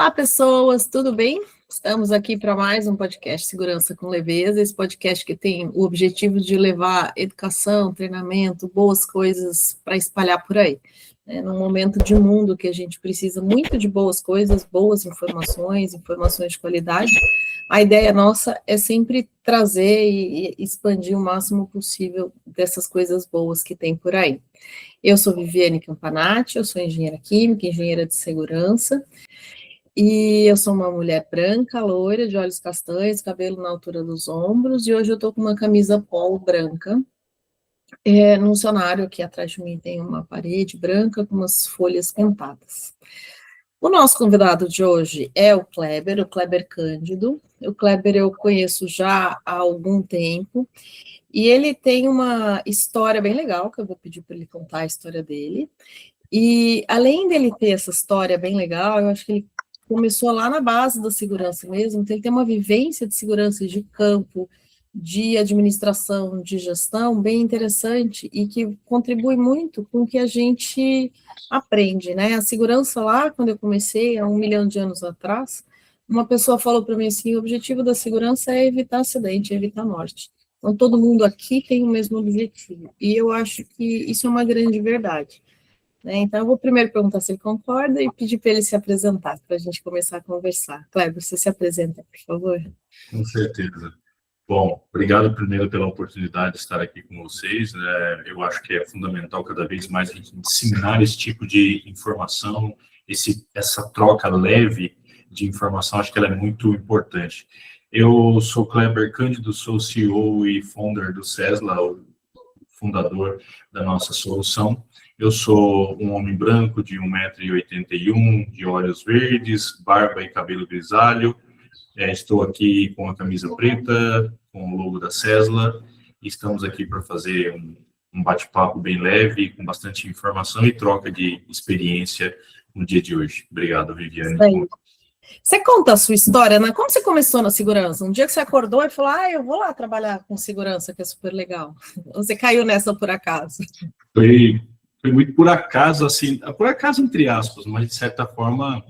Olá, pessoas, tudo bem? Estamos aqui para mais um podcast Segurança com Leveza, esse podcast que tem o objetivo de levar educação, treinamento, boas coisas para espalhar por aí. Num momento de mundo que a gente precisa muito de boas coisas, boas informações, informações de qualidade, a ideia nossa é sempre trazer e expandir o máximo possível dessas coisas boas que tem por aí. Eu sou Viviane Campanati, eu sou engenheira química, engenheira de segurança, e eu sou uma mulher branca, loira, de olhos castanhos, cabelo na altura dos ombros, e hoje eu estou com uma camisa polo branca. Num cenário aqui atrás de mim tem uma parede branca com umas folhas pintadas. O nosso convidado de hoje é o Kleber Cândido. O Kleber eu conheço já há algum tempo, e ele tem uma história bem legal, que eu vou pedir para ele contar a história dele. E além dele ter essa história bem legal, eu acho que ele começou lá na base da segurança mesmo, então ele tem uma vivência de segurança de campo, de administração, de gestão bem interessante e que contribui muito com o que a gente aprende, né? A segurança lá, quando eu comecei, há 1 milhão de anos atrás, uma pessoa falou para mim assim, o objetivo da segurança é evitar acidente, é evitar morte. Então, todo mundo aqui tem o mesmo objetivo, e eu acho que isso é uma grande verdade. Então, eu vou primeiro perguntar se ele concorda e pedir para ele se apresentar, para a gente começar a conversar. Kleber, você se apresenta, por favor. Com certeza. Bom, obrigado primeiro pela oportunidade de estar aqui com vocês. Eu acho que é fundamental cada vez mais a gente disseminar esse tipo de informação, essa troca leve de informação, acho que ela é muito importante. Eu sou Kleber Cândido, sou CEO e founder do Sesla, o fundador da nossa solução. Eu sou um homem branco de 1,81 m, de olhos verdes, barba e cabelo grisalho. Estou aqui com a camisa preta, com o logo da Sesla, e estamos aqui para fazer um bate-papo bem leve, com bastante informação e troca de experiência no dia de hoje. Obrigado, Viviane. Você conta a sua história, né? Como você começou na segurança? Um dia que você acordou e falou, eu vou lá trabalhar com segurança, que é super legal. Você caiu nessa por acaso? Foi muito por acaso, assim, por acaso entre aspas, mas de certa forma,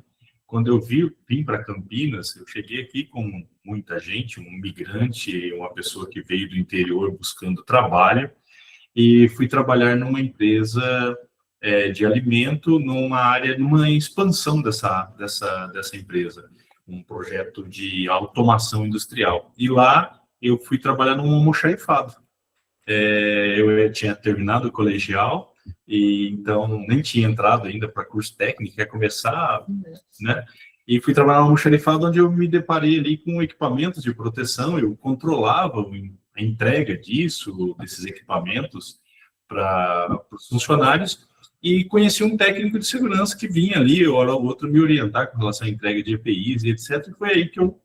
quando eu vim para Campinas, eu cheguei aqui com muita gente, um migrante, uma pessoa que veio do interior buscando trabalho, e fui trabalhar numa empresa de alimento, numa expansão dessa empresa, um projeto de automação industrial. E lá eu fui trabalhar num almoxarifado. Eu tinha terminado o colegial, e então nem tinha entrado ainda para curso técnico, ia começar, né? E fui trabalhar no almoxarifado, onde eu me deparei ali com equipamentos de proteção, eu controlava a entrega desses equipamentos para os funcionários, e conheci um técnico de segurança que vinha ali, hora ou outra, me orientar com relação à entrega de EPIs e etc. E foi aí que eu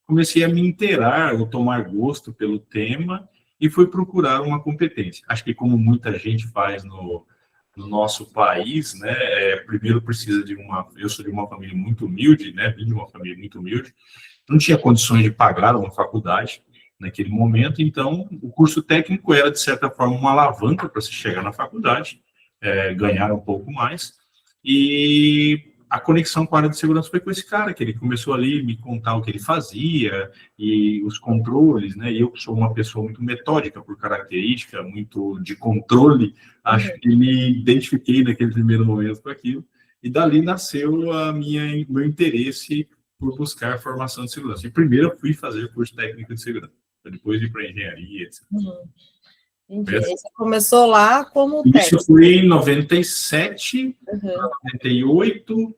comecei a me inteirar, ou tomar gosto pelo tema, e fui procurar uma competência. Acho que como muita gente faz no nosso país, né, primeiro precisa eu sou de uma família muito humilde, né, vim de uma família muito humilde, não tinha condições de pagar uma faculdade naquele momento, então o curso técnico era, de certa forma, uma alavanca para se chegar na faculdade, ganhar um pouco mais, e a conexão com a área de segurança foi com esse cara, que ele começou ali a me contar o que ele fazia, e os controles, né? E eu que sou uma pessoa muito metódica por característica, muito de controle, acho que me identifiquei naquele primeiro momento com aquilo, e dali nasceu meu interesse por buscar formação de segurança. E primeiro eu fui fazer curso técnico de segurança, depois ir para engenharia, etc. Você começou lá como técnico? Isso foi em 97, 98.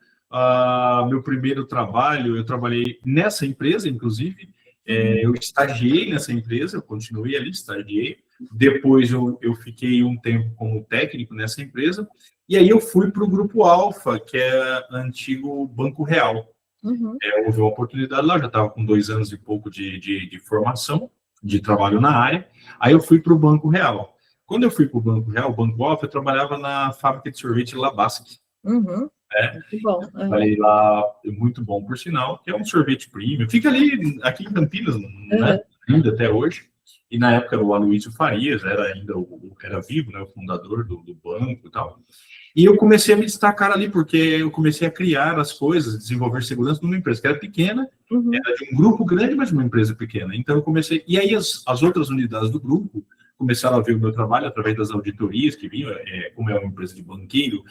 Meu primeiro trabalho, eu trabalhei nessa empresa, inclusive. Eu estagiei nessa empresa, eu continuei ali, estagiei. Depois eu fiquei um tempo como técnico nessa empresa. E aí eu fui para o Grupo Alfa, que é antigo Banco Real. Houve uma oportunidade lá, já estava com 2 anos e pouco de formação, de trabalho na área. Aí eu fui para o Banco Real. Quando eu fui para o Banco Real, o Banco Alfa, eu trabalhava na fábrica de sorvete Labasque. Muito bom. Trabalhei lá, muito bom, por sinal, que é um sorvete premium. Fica ali, aqui em Campinas, né? Ainda até hoje. E na época o Aloysio Farias era ainda era vivo, né? O fundador do banco e tal. E eu comecei a me destacar ali, porque eu comecei a criar as coisas, desenvolver segurança numa empresa que era pequena, era de um grupo grande, mas uma empresa pequena. Então eu comecei, e aí as outras unidades do grupo começaram a ver o meu trabalho através das auditorias que vinham, como é uma empresa de banqueiro,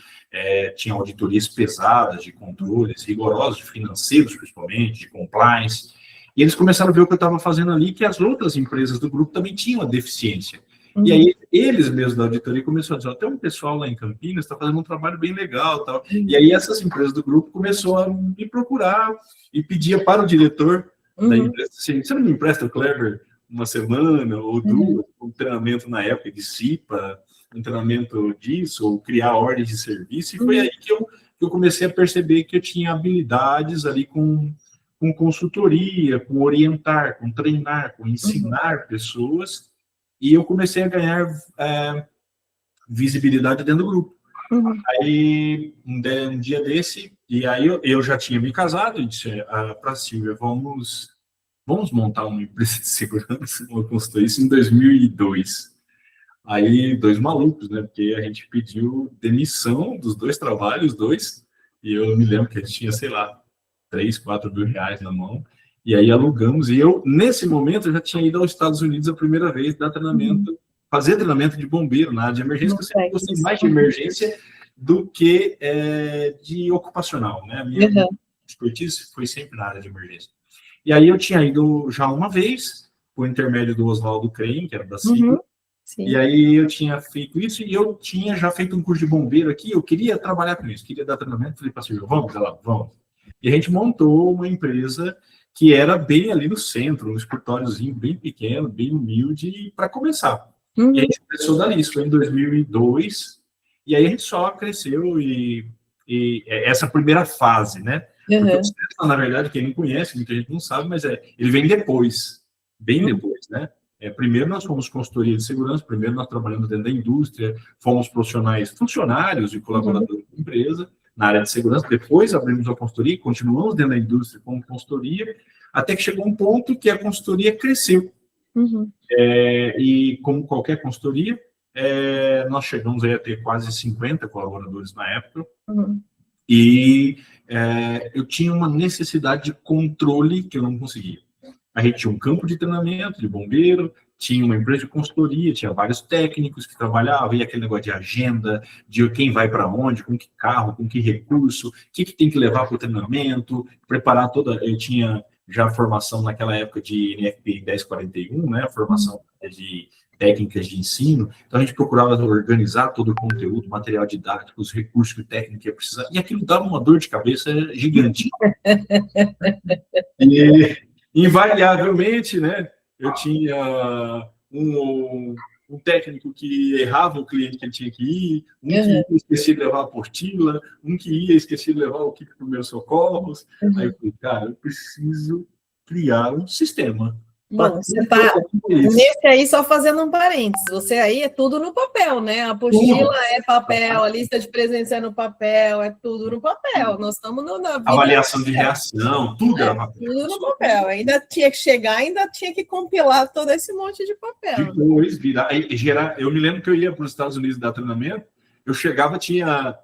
tinha auditorias pesadas de controles, rigorosos, de financeiros principalmente, de compliance, e eles começaram a ver o que eu estava fazendo ali, que as outras empresas do grupo também tinham a deficiência. E aí, eles mesmos da auditoria começaram a dizer, tem um pessoal lá em Campinas está fazendo um trabalho bem legal, tal. E aí, essas empresas do grupo começaram a me procurar e pedia para o diretor da empresa, assim, você não me empresta o Kleber uma semana ou duas, um treinamento na época de CIPA, um treinamento disso, ou criar ordens de serviço, e foi aí que eu comecei a perceber que eu tinha habilidades ali com consultoria, com orientar, com treinar, com ensinar pessoas, e eu comecei a ganhar visibilidade dentro do grupo. Aí, um dia desse, e aí eu já tinha me casado, e disse para a Silvia, vamos montar uma empresa de segurança, uma consultoria, isso em 2002. Aí, dois malucos, né, porque a gente pediu demissão dos dois trabalhos, e eu me lembro que a gente tinha, sei lá, 3, 4 mil reais na mão, e aí alugamos, e eu, nesse momento, eu já tinha ido aos Estados Unidos a primeira vez dar treinamento, fazer treinamento de bombeiro na área de emergência, porque eu sempre gostei mais de emergência do que de ocupacional, né? A minha expertise foi sempre na área de emergência. E aí eu tinha ido já uma vez, por intermédio do Oswaldo Crem, que era da CIPA, e aí eu tinha feito isso, e eu tinha já feito um curso de bombeiro aqui, eu queria trabalhar com isso, queria dar treinamento, falei para a Silvia, vamos lá, vamos. E a gente montou uma empresa que era bem ali no centro, um escritóriozinho bem pequeno, bem humilde, para começar. E a gente começou dali, isso foi em 2002, e aí a gente só cresceu, e essa primeira fase, né? Porque o Cessna, na verdade, quem não conhece, muita gente não sabe, mas ele vem depois, bem depois, né? Primeiro nós fomos consultoria de segurança, primeiro nós trabalhamos dentro da indústria, fomos profissionais, funcionários e colaboradores da empresa, na área de segurança, depois abrimos a consultoria, continuamos dentro da indústria como consultoria, até que chegou um ponto que a consultoria cresceu. E como qualquer consultoria, nós chegamos aí a ter quase 50 colaboradores na época, e eu tinha uma necessidade de controle que eu não conseguia. A gente tinha um campo de treinamento de bombeiro, tinha uma empresa de consultoria, tinha vários técnicos que trabalhavam, e aquele negócio de agenda, de quem vai para onde, com que carro, com que recurso, o que tem que levar para o treinamento, preparar toda... Eu tinha já formação naquela época de NFP 1041, né, a formação de técnicas de ensino, então a gente procurava organizar todo o conteúdo, material didático, os recursos que o técnico ia precisar, e aquilo dava uma dor de cabeça gigante. E, invariavelmente, né, eu tinha um técnico que errava o cliente que ele tinha que ir, que ia esquecer de levar a apostila, que ia esquecer de levar o kit para os meus socorros. Aí eu falei, cara, eu preciso criar um sistema. Bom, você está nesse aí só fazendo um parênteses, você aí é tudo no papel, né? A apostila é papel, a lista de presença é no papel, é tudo no papel. Nós estamos na vida. Avaliação de reação, tudo era papel. Tudo no papel. Ainda tinha que chegar, ainda tinha que compilar todo esse monte de papel. Depois, gerar. Eu me lembro que eu ia para os Estados Unidos dar treinamento, eu chegava, tinha,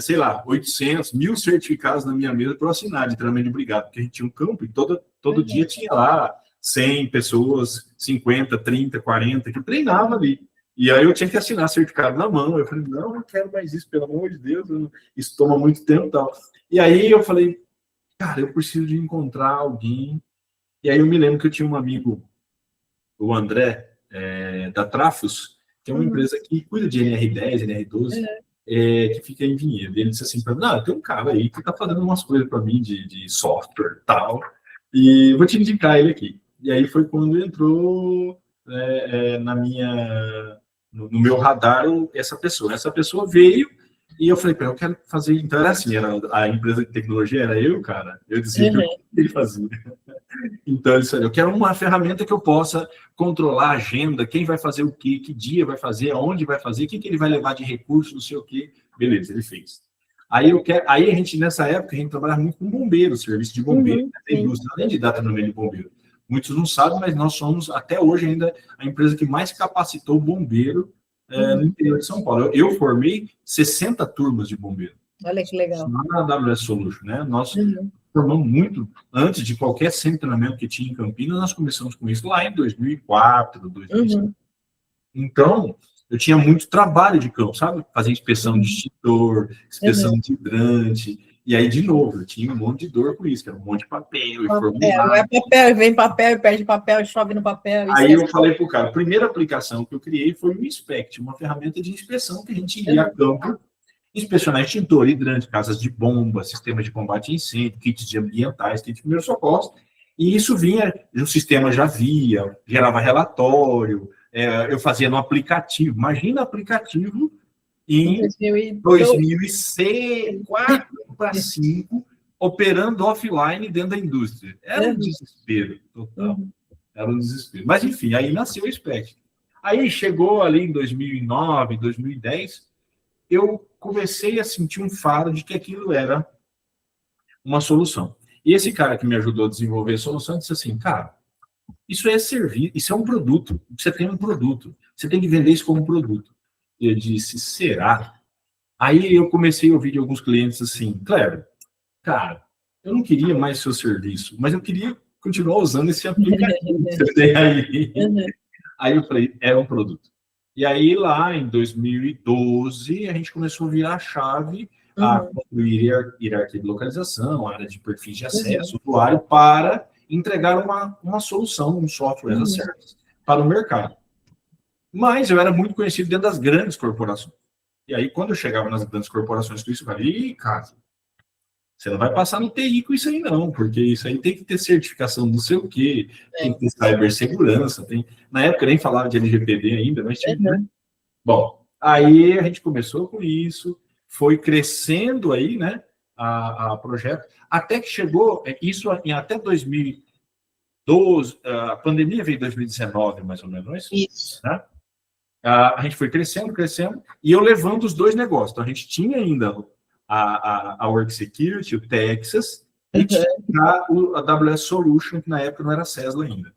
sei lá, 800, 1000 certificados na minha mesa para eu assinar de treinamento de brigada, porque a gente tinha um campo e todo dia tinha lá 100 pessoas, 50, 30, 40, que treinava ali. E aí eu tinha que assinar certificado na mão. Eu falei, não quero mais isso, pelo amor de Deus, isso toma muito tempo e tal. E aí eu falei, cara, eu preciso de encontrar alguém. E aí eu me lembro que eu tinha um amigo, o André, da Trafos, que é uma empresa que cuida de NR10, NR12, que fica em Vinhedo. E ele disse assim para mim, tem um cara aí que está fazendo umas coisas para mim de software e tal, e vou te indicar ele aqui. E aí foi quando entrou no meu radar essa pessoa. Essa pessoa veio e eu falei para ele, eu quero fazer... Então era assim, a empresa de tecnologia era eu, cara. Eu dizia o que ele fazia. Então ele disse, eu quero uma ferramenta que eu possa controlar a agenda, quem vai fazer o quê, que dia vai fazer, aonde vai fazer, o que ele vai levar de recurso, não sei o quê. Beleza, ele fez. Aí a gente, nessa época, a gente trabalhava muito com bombeiro, serviço de bombeiro, da indústria, além de dar treinamento de bombeiro. Muitos não sabem, mas nós somos, até hoje ainda, a empresa que mais capacitou bombeiro no interior de São Paulo. Eu formei 60 turmas de bombeiro. Olha que legal. Na AWS Solution, né? Nós formamos muito, antes de qualquer centro de treinamento que tinha em Campinas, nós começamos com isso lá em 2004, 2005. Então, eu tinha muito trabalho de campo, sabe? Fazer inspeção de extintor, inspeção de hidrante. E aí, de novo, eu tinha um monte de dor com isso, que era um monte de papel, e formulário. É papel, vem papel, e perde papel, e chove no papel. Aí eu falei para o cara, a primeira aplicação que eu criei foi o Inspect, uma ferramenta de inspeção que a gente ia a campo, inspecionar extintor, hidrante, casas de bomba, sistemas de combate a incêndio, kits de ambientais, kits de primeiros socorros, e isso vinha, o sistema já via, gerava relatório, eu fazia no aplicativo. Imagina aplicativo em 2004 para 2005, operando offline dentro da indústria. Era um desespero total. Era um desespero. Mas, enfim, aí nasceu o SPEC. Aí chegou ali em 2009, 2010, eu comecei a sentir um faro de que aquilo era uma solução. E esse cara que me ajudou a desenvolver a solução disse assim, cara, isso é serviço, isso é um produto. Você tem um produto. Você tem que vender isso como produto. E eu disse, será? Aí eu comecei a ouvir de alguns clientes assim, Cleber, cara, eu não queria mais seu serviço, mas eu queria continuar usando esse aplicativo que você tem aí. Aí eu falei, é um produto. E aí lá em 2012, a gente começou a virar a chave a construir hierarquia de localização, área de perfis de acesso, usuário, para entregar uma solução, um software as a service para o mercado. Mas eu era muito conhecido dentro das grandes corporações. E aí, quando eu chegava nas grandes corporações com isso, eu falei, ih, cara, você não vai passar no TI com isso aí não, porque isso aí tem que ter certificação não sei o quê, tem que ter cibersegurança, tem... Na época eu nem falava de LGPD ainda, mas tinha... Bom, aí a gente começou com isso, foi crescendo aí, né, a projeto, até que chegou, isso em até 2012, a pandemia veio em 2019, mais ou menos, isso. Né? A gente foi crescendo, e eu levando os dois negócios. Então, a gente tinha ainda a Work Security, o Texas, e tinha a AWS Solution, que na época não era Cesla ainda,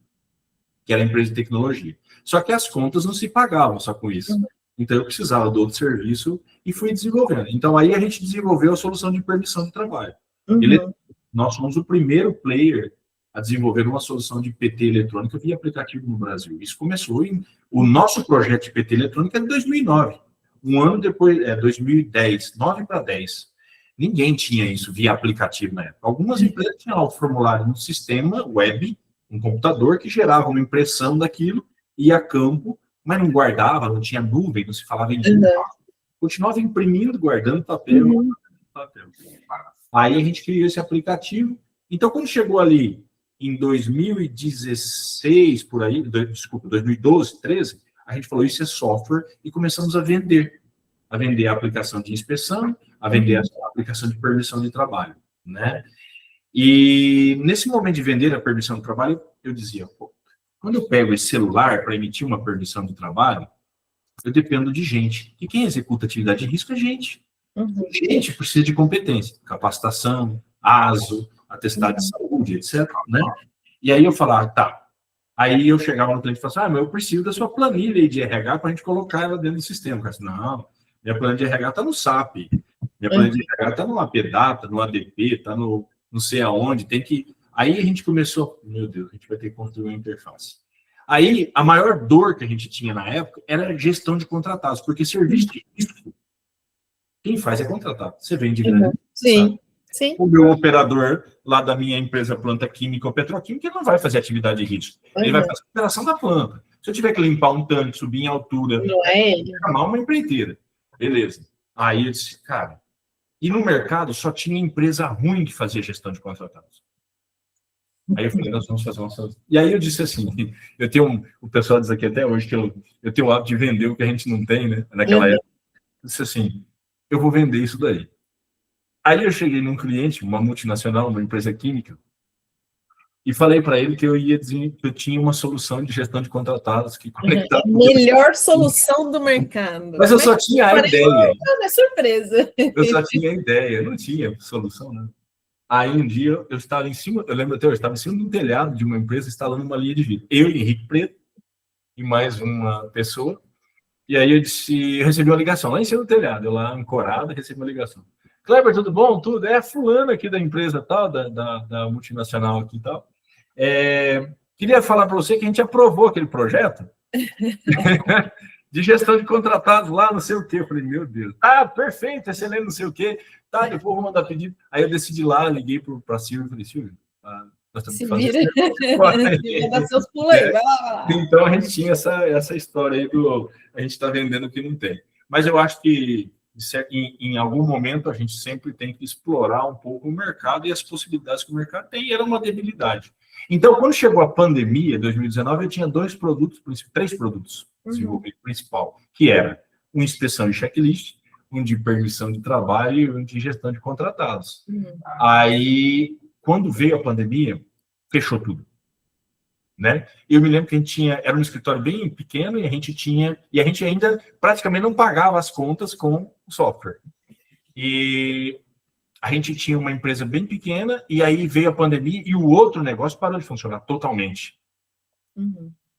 que era empresa de tecnologia. Só que as contas não se pagavam só com isso. Então, eu precisava do outro serviço e fui desenvolvendo. Então, aí a gente desenvolveu a solução de permissão de trabalho. Nós somos o primeiro player a desenvolver uma solução de PT eletrônica via aplicativo no Brasil. Isso começou o nosso projeto de PT eletrônica é de 2009. Um ano depois, 2010, 9 para 10. Ninguém tinha isso via aplicativo na época. Algumas empresas tinham lá o formulário no sistema web, um computador que gerava uma impressão daquilo, ia a campo, mas não guardava, não tinha nuvem, não se falava em nuvem. Continuava imprimindo, guardando papel. Aí a gente criou esse aplicativo. Então, quando chegou ali em 2016, por aí, 2012, 13, a gente falou, isso é software, e começamos a vender a aplicação de inspeção, a vender a aplicação de permissão de trabalho, né? E nesse momento de vender a permissão de trabalho, eu dizia, pô, quando eu pego esse celular para emitir uma permissão de trabalho, eu dependo de gente. E quem executa atividade de risco é gente. Gente precisa de competência, capacitação, ASO, atestado de saúde, etc. Né? E aí eu falava, tá. Aí eu chegava no cliente e falava assim, mas eu preciso da sua planilha de RH para a gente colocar ela dentro do sistema. Eu falei, não, minha planilha de RH está no SAP, minha planilha de RH está no APData, no ADP, está no não sei aonde, tem que... Aí a gente começou, meu Deus, a gente vai ter que construir uma interface. Aí a maior dor que a gente tinha na época era a gestão de contratados, porque serviço de risco, quem faz é contratado. Você vende grande. Sim. O meu operador lá da minha empresa planta química ou petroquímica, ele não vai fazer atividade de risco. Ele vai fazer a operação da planta. Se eu tiver que limpar um tanque, subir em altura, não é ele. Chamar uma empreiteira. Beleza. Aí eu disse, cara, e no mercado só tinha empresa ruim que fazia gestão de contratados. Aí eu falei, nós vamos fazer uma solução. E aí eu disse assim, eu tenho o pessoal diz aqui até hoje que eu tenho o hábito de vender o que a gente não tem, né? Naquela época. Eu disse assim, eu vou vender isso daí. Aí eu cheguei num cliente, uma multinacional, uma empresa química, e falei para ele que eu tinha uma solução de gestão de contratados que conectava. Melhor solução do mercado. Mas eu só tinha a ideia. É surpresa. Eu só tinha a ideia, não tinha solução, né? Aí um dia eu estava em cima, eu lembro até hoje, estava em cima de um telhado de uma empresa instalando uma linha de vidro. Eu e Henrique Preto, e mais uma pessoa. E aí eu recebi uma ligação lá em cima do telhado, eu lá ancorado, recebi uma ligação. Kleber, tudo bom? Tudo? É fulano aqui da empresa tal, da multinacional aqui e tal. Queria falar para você que a gente aprovou aquele projeto de gestão de contratados lá, não sei o quê. Eu falei, meu Deus. Ah, perfeito, excelente, não sei o quê. Tá, depois eu vou mandar pedido. Aí eu decidi lá, liguei para a Silvia e falei, Silvia, nós temos que fazer isso. Se dar seus pulos aí, vai lá. Então a gente tinha essa história aí a gente está vendendo o que não tem. Mas eu acho que em algum momento a gente sempre tem que explorar um pouco o mercado e as possibilidades que o mercado tem, e era uma debilidade. Então, quando chegou a pandemia, em 2019, eu tinha três produtos desenvolvidos principal, que era uma inspeção de checklist, um de permissão de trabalho e um de gestão de contratados. Aí, quando veio a pandemia, fechou tudo. Né? Eu me lembro que era um escritório bem pequeno e a gente ainda praticamente não pagava as contas com o software. E a gente tinha uma empresa bem pequena e aí veio a pandemia e o outro negócio parou de funcionar totalmente.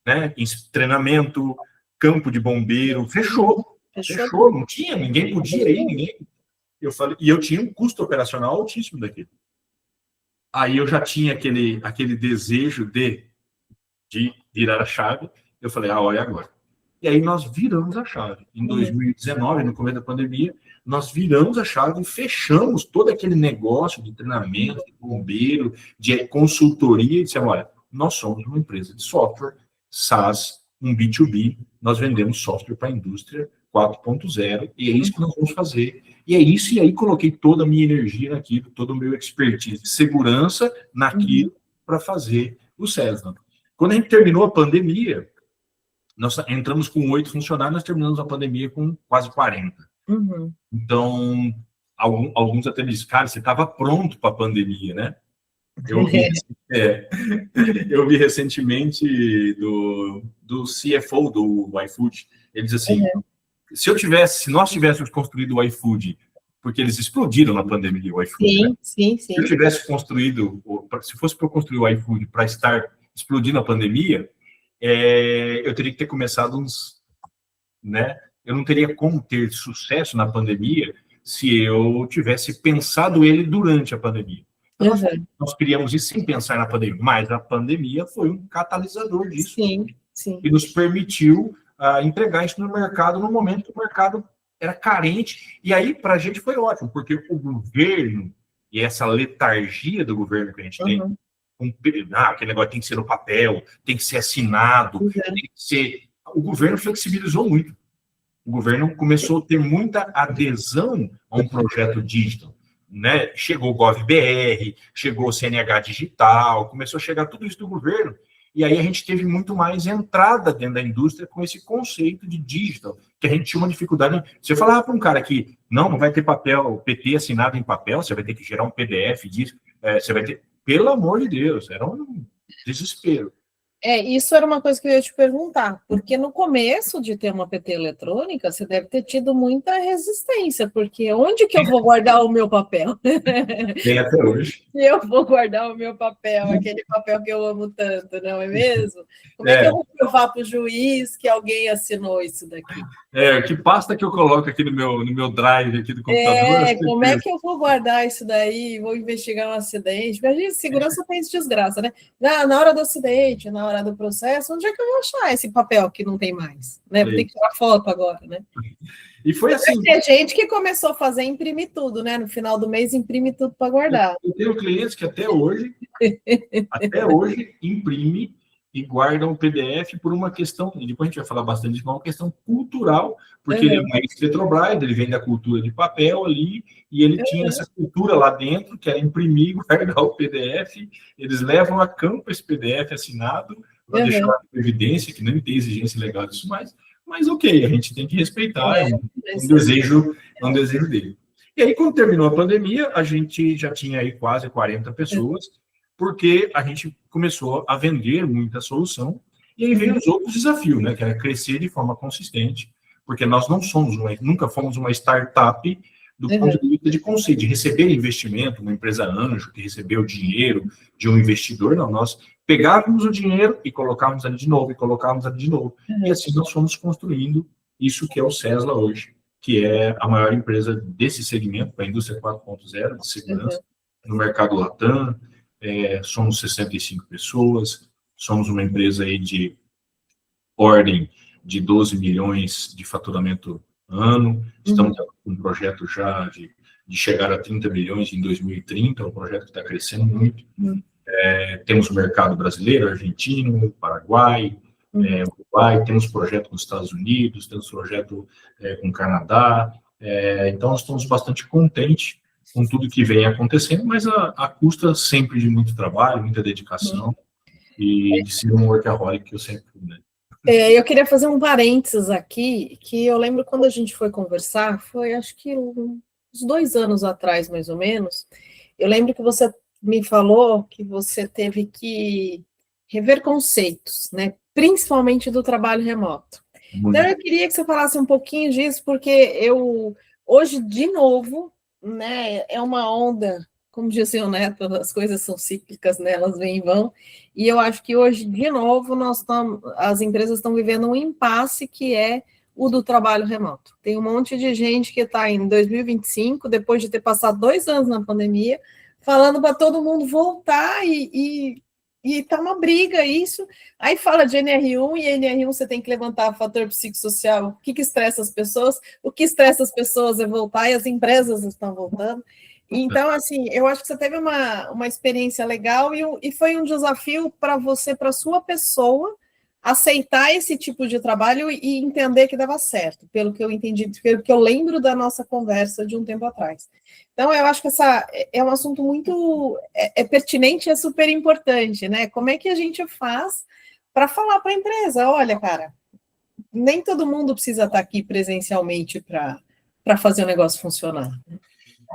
Né? Treinamento, campo de bombeiro, fechou, não tinha, ninguém podia ir, e eu tinha um custo operacional altíssimo daquilo. Aí eu já tinha aquele desejo de virar a chave, eu falei, olha agora. E aí nós viramos a chave. Em 2019, no começo da pandemia, nós viramos a chave e fechamos todo aquele negócio de treinamento, de bombeiro, de consultoria, e dissemos, olha, nós somos uma empresa de software, SaaS, um B2B, nós vendemos software para a indústria 4.0, e é isso que nós vamos fazer. E é isso, e aí coloquei toda a minha energia naquilo, todo o meu expertise de segurança naquilo para fazer o Cessna. Quando a gente terminou a pandemia, nós entramos com 8 funcionários, nós terminamos a pandemia com quase 40. Então, alguns até me disseram, cara, você estava pronto para a pandemia, né? Eu vi recentemente do CFO do iFood, ele diz assim, se nós tivéssemos construído o iFood, porque eles explodiram na pandemia, o iFood, sim. Se eu tivesse construído, se fosse para eu construir o iFood para estar explodindo a pandemia, eu teria que ter começado né? Eu não teria como ter sucesso na pandemia se eu tivesse pensado ele durante a pandemia. Então, nós queríamos ir sem pensar na pandemia, mas a pandemia foi um catalisador disso. Sim. E nos permitiu entregar isso no mercado no momento que o mercado era carente. E aí, para a gente, foi ótimo, porque o governo e essa letargia do governo que a gente tem, aquele negócio tem que ser no papel, tem que ser assinado, tem que ser... O governo flexibilizou muito. O governo começou a ter muita adesão a um projeto digital. Né? Chegou o GovBR, chegou o CNH Digital, começou a chegar tudo isso do governo, e aí a gente teve muito mais entrada dentro da indústria com esse conceito de digital, que a gente tinha uma dificuldade. Você falava para um cara que não vai ter papel, PT assinado em papel, você vai ter que gerar um PDF disso, você vai ter... Pelo amor de Deus, era um desespero. Isso era uma coisa que eu ia te perguntar, porque no começo de ter uma PT eletrônica, você deve ter tido muita resistência, porque onde que eu vou guardar o meu papel? Tem até hoje. Eu vou guardar o meu papel, aquele papel que eu amo tanto, não é mesmo? Como é que eu vou provar para o juiz que alguém assinou isso daqui? Que pasta que eu coloco aqui no meu drive aqui do computador? Como é que eu vou guardar isso daí? Vou investigar um acidente? Porque a gente, segurança tem desgraça, né? Na hora do acidente, na hora do processo, onde é que eu vou achar esse papel que não tem mais? Né? Vou ter que tirar foto agora, né? E foi assim. Tem gente que começou a fazer imprimir tudo, né? No final do mês, imprime tudo para guardar. Eu tenho clientes que até hoje imprime e guardam o PDF por uma questão, e depois a gente vai falar bastante disso, uma questão cultural, porque ele é um ex-Petrobras, ele vem da cultura de papel ali, e ele tinha essa cultura lá dentro, que era imprimir e guardar o PDF, eles levam a campo esse PDF assinado, para deixar uma evidência, que não tem exigência legal disso mais, mas ok, a gente tem que respeitar, é um desejo dele. E aí, quando terminou a pandemia, a gente já tinha aí quase 40 pessoas, porque a gente começou a vender muita solução, e aí veio os outros desafios, né, que era crescer de forma consistente, porque nós nunca fomos uma startup do ponto de vista de conceito, de receber investimento, uma empresa anjo que recebeu dinheiro de um investidor, não, nós pegávamos o dinheiro e colocávamos ali de novo, e assim nós fomos construindo isso que é o Sesla hoje, que é a maior empresa desse segmento, para a indústria 4.0 de segurança, no mercado Latam. Somos 65 pessoas, somos uma empresa aí de ordem de 12 milhões de faturamento ano, estamos com um projeto já de chegar a 30 milhões em 2030, é um projeto que está crescendo muito. Temos o mercado brasileiro, argentino, Paraguai, Uruguai, temos projeto nos Estados Unidos, temos projeto com o Canadá, então nós estamos bastante contentes com tudo que vem acontecendo, mas a custa sempre de muito trabalho, muita dedicação, e de ser um workaholic que eu sempre fui, né? Eu queria fazer um parênteses aqui, que eu lembro quando a gente foi conversar, foi acho que uns 2 anos atrás, mais ou menos, eu lembro que você me falou que você teve que rever conceitos, né? Principalmente do trabalho remoto. Então, eu queria que você falasse um pouquinho disso, porque hoje, de novo, né, é uma onda, como dizia o Neto, as coisas são cíclicas, né, elas vêm e vão, e eu acho que hoje, de novo, as empresas estão vivendo um impasse que é o do trabalho remoto. Tem um monte de gente que está em 2025, depois de ter passado 2 anos na pandemia, falando para todo mundo voltar e tá uma briga isso. Aí fala de NR1, e NR1 você tem que levantar o fator psicossocial, o que estressa as pessoas, o que estressa as pessoas é voltar, e as empresas estão voltando. Então, assim, eu acho que você teve uma experiência legal e foi um desafio para você, para a sua pessoa, aceitar esse tipo de trabalho e entender que dava certo, pelo que eu entendi, pelo que eu lembro da nossa conversa de um tempo atrás. Então, eu acho que essa é um assunto muito pertinente e é super importante, né? Como é que a gente faz para falar para a empresa, olha, cara, nem todo mundo precisa estar aqui presencialmente para fazer o negócio funcionar.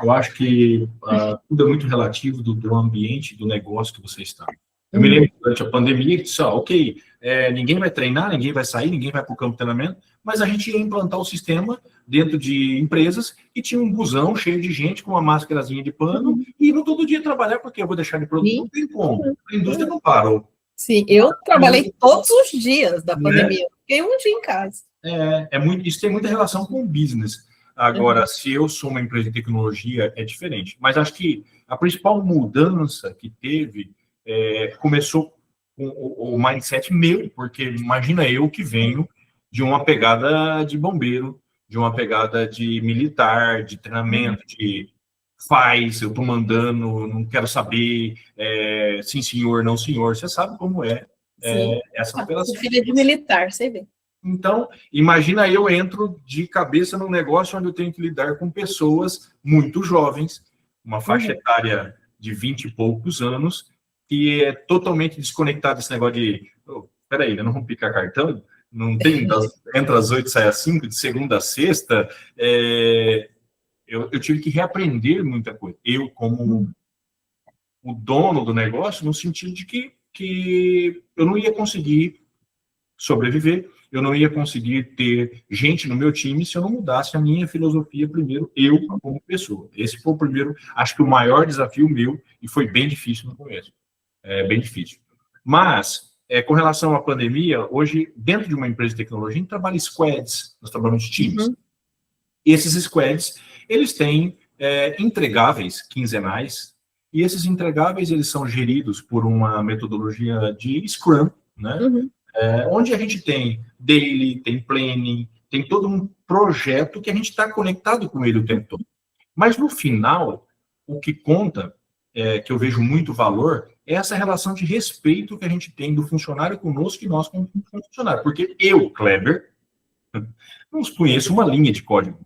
Eu acho que tudo é muito relativo do ambiente, do negócio que você está. Eu me lembro durante a pandemia que disse, ok, ninguém vai treinar, ninguém vai sair, ninguém vai para o campo de treinamento, mas a gente ia implantar o sistema dentro de empresas e tinha um busão cheio de gente com uma máscarazinha de pano e indo todo dia trabalhar, porque eu vou deixar de produzir, não tem como. A indústria não parou. Sim, eu trabalhei todos os dias da pandemia, fiquei um dia em casa. Isso tem muita relação com o business. Agora, se eu sou uma empresa de tecnologia, é diferente. Mas acho que a principal mudança que teve começou com o mindset meu, porque imagina eu que venho de uma pegada de bombeiro, de uma pegada de militar, de treinamento, de eu estou mandando, não quero saber, sim senhor, não senhor, você sabe como essa operação. Filha de militar, você vê. Então, imagina eu entro de cabeça num negócio onde eu tenho que lidar com pessoas muito jovens, uma faixa etária de 20 e poucos anos, que é totalmente desconectado desse negócio de, peraí, eu não vou picar cartão? Não tem, entra às 8, sai às 5, de segunda a sexta. Eu tive que reaprender muita coisa. Eu, como o dono do negócio, no sentido de que eu não ia conseguir sobreviver, eu não ia conseguir ter gente no meu time se eu não mudasse a minha filosofia primeiro, eu como pessoa. Esse foi o primeiro, acho que o maior desafio meu, e foi bem difícil no começo. Bem difícil. Mas, com relação à pandemia, hoje, dentro de uma empresa de tecnologia, a gente trabalha em squads, nós trabalhamos em times. Esses squads, eles têm entregáveis quinzenais, e esses entregáveis, eles são geridos por uma metodologia de Scrum, né? Onde a gente tem daily, tem planning, tem todo um projeto que a gente está conectado com ele o tempo todo. Mas, no final, o que conta, que eu vejo muito valor, é essa relação de respeito que a gente tem do funcionário conosco e nós com o funcionário. Porque eu, Kleber, não conheço uma linha de código.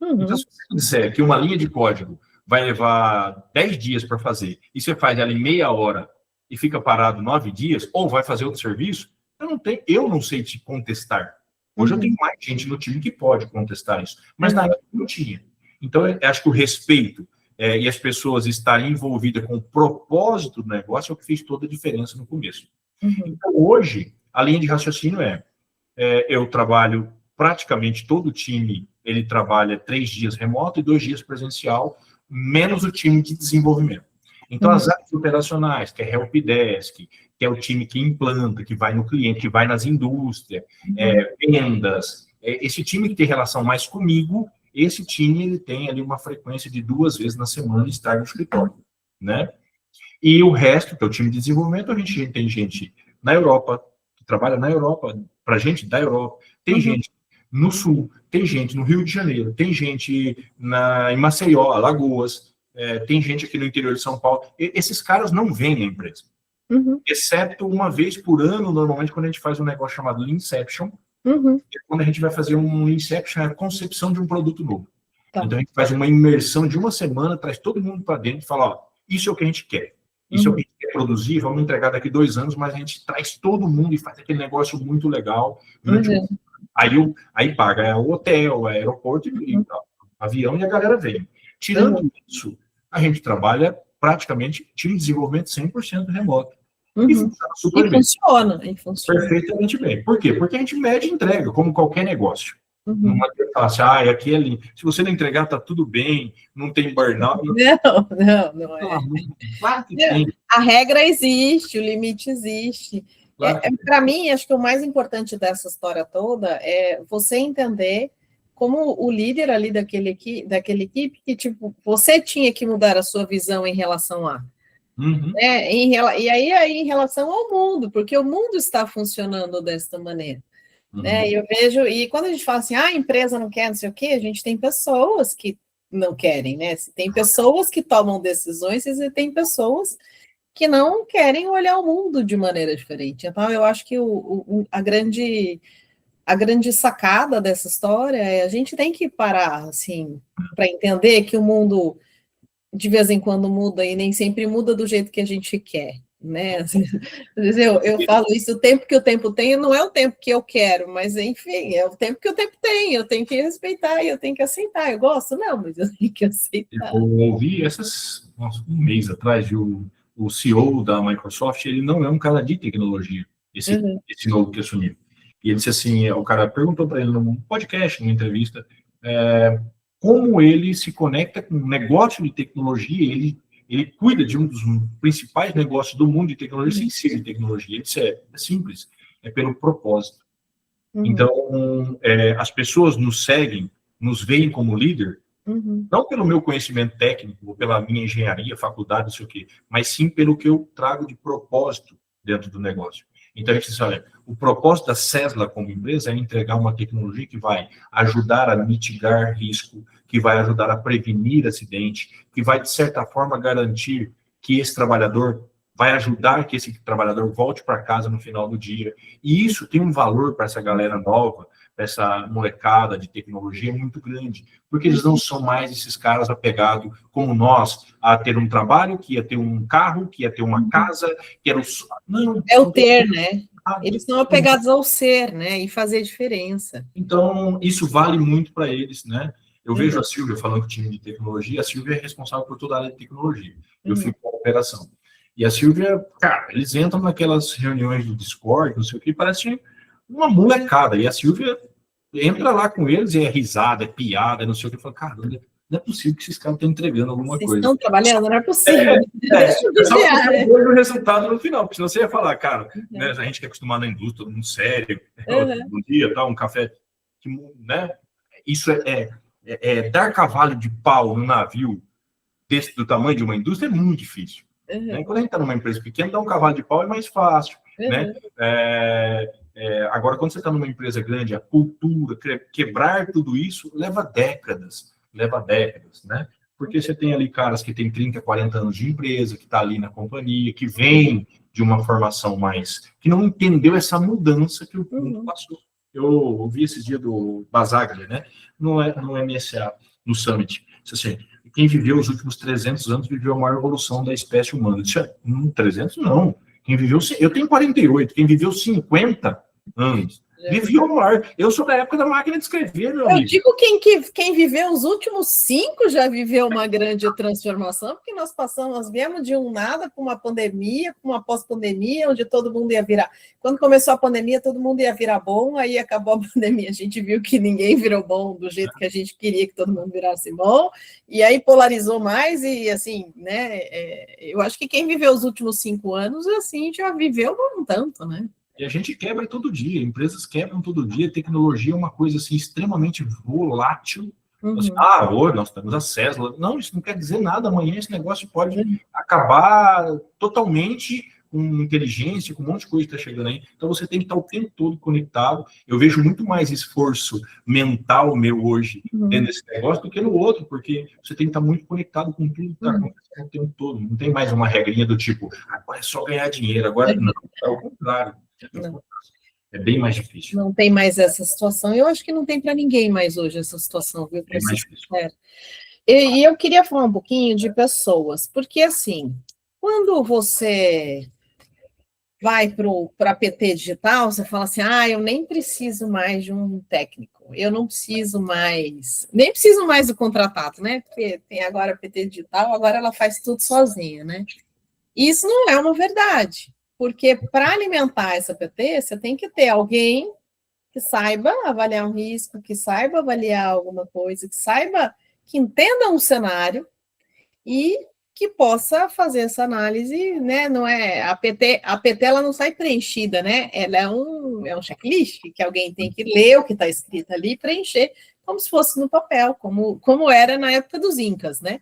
Então, se você disser que uma linha de código vai levar 10 dias para fazer, e você faz ela em meia hora e fica parado 9 dias, ou vai fazer outro serviço, eu não sei te contestar. Hoje eu tenho mais gente no time que pode contestar isso, mas na época não tinha. Então, eu acho que o respeito e as pessoas estarem envolvidas com o propósito do negócio é o que fez toda a diferença no começo. Então, hoje, a linha de raciocínio eu trabalho praticamente todo o time, ele trabalha 3 dias remoto e 2 dias presencial, menos o time de desenvolvimento. Então, as áreas operacionais, que é helpdesk, que é o time que implanta, que vai no cliente, que vai nas indústrias, vendas, esse time que tem relação mais comigo, esse time ele tem ali uma frequência de 2 vezes na semana estar no escritório, né? E o resto, que é o time de desenvolvimento, a gente tem gente na Europa, que trabalha na Europa, para gente da Europa, tem gente no Sul, tem gente no Rio de Janeiro, tem gente em Maceió, Alagoas, tem gente aqui no interior de São Paulo. Esses caras não vêm na empresa. Exceto uma vez por ano, normalmente, quando a gente faz um negócio chamado Leanception, quando a gente vai fazer um Leanception, é a concepção de um produto novo. Tá. Então, a gente faz uma imersão de uma semana, traz todo mundo para dentro e fala, ó, isso é o que a gente quer. Isso é o que a gente quer produzir, vamos entregar daqui 2 anos, mas a gente traz todo mundo e faz aquele negócio muito legal. Aí paga o hotel, o aeroporto, e avião, e a galera vem. Tirando isso, a gente trabalha praticamente time de desenvolvimento 100% remoto. E funciona super bem. Funciona perfeitamente bem. Por quê? Porque a gente mede entrega, como qualquer negócio. Não adianta falar assim, aqui é lindo. Se você não entregar, tá tudo bem, não tem burnout. Não é. Claro que tem. A regra existe, o limite existe. Claro para mim, acho que o mais importante dessa história toda é você entender como o líder ali daquela equipe, que tipo, você tinha que mudar a sua visão em relação a. E aí em relação ao mundo, porque o mundo está funcionando desta maneira. Né? Eu vejo, e quando a gente fala assim, a empresa não quer, não sei o quê, a gente tem pessoas que não querem, né? Tem pessoas que tomam decisões e tem pessoas que não querem olhar o mundo de maneira diferente. Então, eu acho que a grande sacada dessa história é a gente tem que parar, assim, para entender que o mundo de vez em quando muda e nem sempre muda do jeito que a gente quer. Né? Às vezes eu falo isso, o tempo que o tempo tem não é o tempo que eu quero, mas enfim, é o tempo que o tempo tem, eu tenho que respeitar e eu tenho que aceitar. Eu gosto? Não, mas eu tenho que aceitar. Eu ouvi um mês atrás, o CEO da Microsoft, ele não é um cara de tecnologia, esse novo que assumiu. E ele disse assim, o cara perguntou para ele num podcast, numa entrevista, como ele se conecta com um negócio de tecnologia, ele cuida de um dos principais negócios do mundo de tecnologia, sem ser de tecnologia. Isso é simples, é pelo propósito. Então, as pessoas nos seguem, nos veem como líder, não pelo meu conhecimento técnico, ou pela minha engenharia, faculdade, não sei o quê, mas sim pelo que eu trago de propósito dentro do negócio. Então, a gente diz, olha, o propósito da Cesla como empresa é entregar uma tecnologia que vai ajudar a mitigar risco, que vai ajudar a prevenir acidente, que vai, de certa forma, garantir que esse trabalhador, vai ajudar que esse trabalhador volte para casa no final do dia. E isso tem um valor para essa galera nova, para essa molecada de tecnologia muito grande, porque eles não são mais esses caras apegados, como nós, a ter um trabalho, que ia ter um carro, que ia ter uma casa, que era o... Não, é o ter, né? Eles estão apegados ao ser, né? E fazer diferença. Então, isso vale muito para eles, né? Eu vejo a Silvia falando que o time de tecnologia, a Silvia é responsável por toda a área de tecnologia. Eu fico com a operação. E a Silvia, cara, eles entram naquelas reuniões do Discord, não sei o que, parece uma molecada. E a Silvia entra lá com eles e é risada, é piada, não sei o que. Fala, cara, não é possível que esses caras estão entregando alguma coisa. Vocês estão trabalhando, não é possível. Só o resultado no final, porque senão você ia falar, cara, né, a gente que é acostumado na indústria, todo mundo sério, um dia, tá, um café, né? Isso dar cavalo de pau no navio do tamanho de uma indústria é muito difícil. Né? Quando a gente está numa empresa pequena, dar um cavalo de pau é mais fácil. Né? Agora, quando você está numa empresa grande, a cultura, quebrar tudo isso leva décadas, né? Porque você tem ali caras que têm 30, 40 anos de empresa, que está ali na companhia, que vem de uma formação mais... que não entendeu essa mudança que o mundo passou. Eu ouvi esses dias do Basaglia, né? No MSA, no Summit. Assim, quem viveu os últimos 300 anos viveu a maior evolução da espécie humana. 300 não. Quem viveu... Eu tenho 48. Quem viveu 50 anos viveu maior. Eu sou da época da máquina de escrever, meu amigo. Eu digo quem viveu os últimos 5 já viveu uma grande transformação, porque nós viemos de um nada para uma pandemia, para uma pós-pandemia, onde todo mundo ia virar... Quando começou a pandemia, todo mundo ia virar bom, aí acabou a pandemia, a gente viu que ninguém virou bom do jeito que a gente queria que todo mundo virasse bom, e aí polarizou mais, e assim, né, eu acho que quem viveu os últimos 5 anos, assim, já viveu um tanto, né? E a gente quebra todo dia, empresas quebram todo dia, tecnologia é uma coisa assim extremamente volátil. Assim, hoje nós temos acesso. Não, isso não quer dizer nada. Amanhã esse negócio pode acabar totalmente com inteligência, com um monte de coisa que está chegando aí. Então você tem que estar o tempo todo conectado. Eu vejo muito mais esforço mental meu hoje dentro desse negócio do que no outro, porque você tem que estar muito conectado com tudo que está acontecendo o tempo todo. Não tem mais uma regrinha do tipo, agora é só ganhar dinheiro. Agora não, é o contrário. Não. É bem mais difícil. Não tem mais essa situação. Eu acho que não tem para ninguém mais hoje essa situação, viu? É mais difícil. E eu queria falar um pouquinho de pessoas, porque assim, quando você vai para a PT Digital, você fala assim, eu nem preciso mais de um técnico, eu não preciso mais, nem preciso mais do contratado, né? Porque tem agora a PT Digital, agora ela faz tudo sozinha, né? Isso não é uma verdade, porque para alimentar essa PT, você tem que ter alguém que saiba avaliar um risco, que saiba avaliar alguma coisa, que entenda um cenário e que possa fazer essa análise, né? Não é a PT ela não sai preenchida, né? Ela é um checklist que alguém tem que ler o que está escrito ali e preencher como se fosse no papel, como era na época dos Incas, né?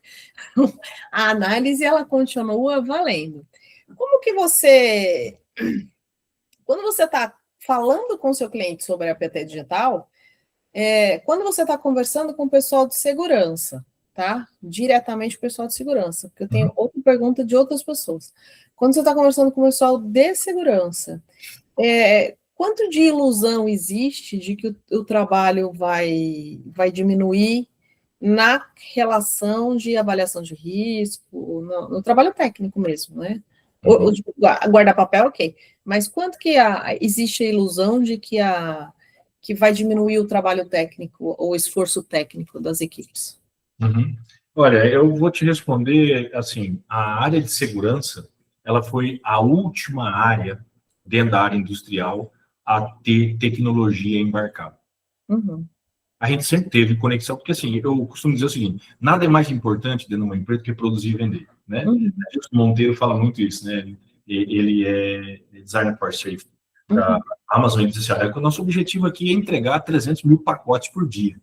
A análise ela continua valendo. Como que você, quando você está falando com o seu cliente sobre a PT Digital, quando você está conversando com o pessoal de segurança, tá? Diretamente com o pessoal de segurança, porque eu tenho outra pergunta de outras pessoas. Quando você está conversando com o pessoal de segurança, quanto de ilusão existe de que o trabalho vai diminuir na relação de avaliação de risco, no trabalho técnico mesmo, né? O guarda-papel, ok. Mas quanto que existe a ilusão de que vai diminuir o trabalho técnico, ou o esforço técnico das equipes? Olha, eu vou te responder, assim, a área de segurança, ela foi a última área dentro da área industrial a ter tecnologia embarcada. A gente sempre teve conexão, porque assim, eu costumo dizer o seguinte, nada é mais importante dentro de uma empresa do que produzir e vender, né? O Monteiro fala muito isso, né? Ele é designer for safety da Amazon, ele diz assim, o nosso objetivo aqui é entregar 300 mil pacotes por dia.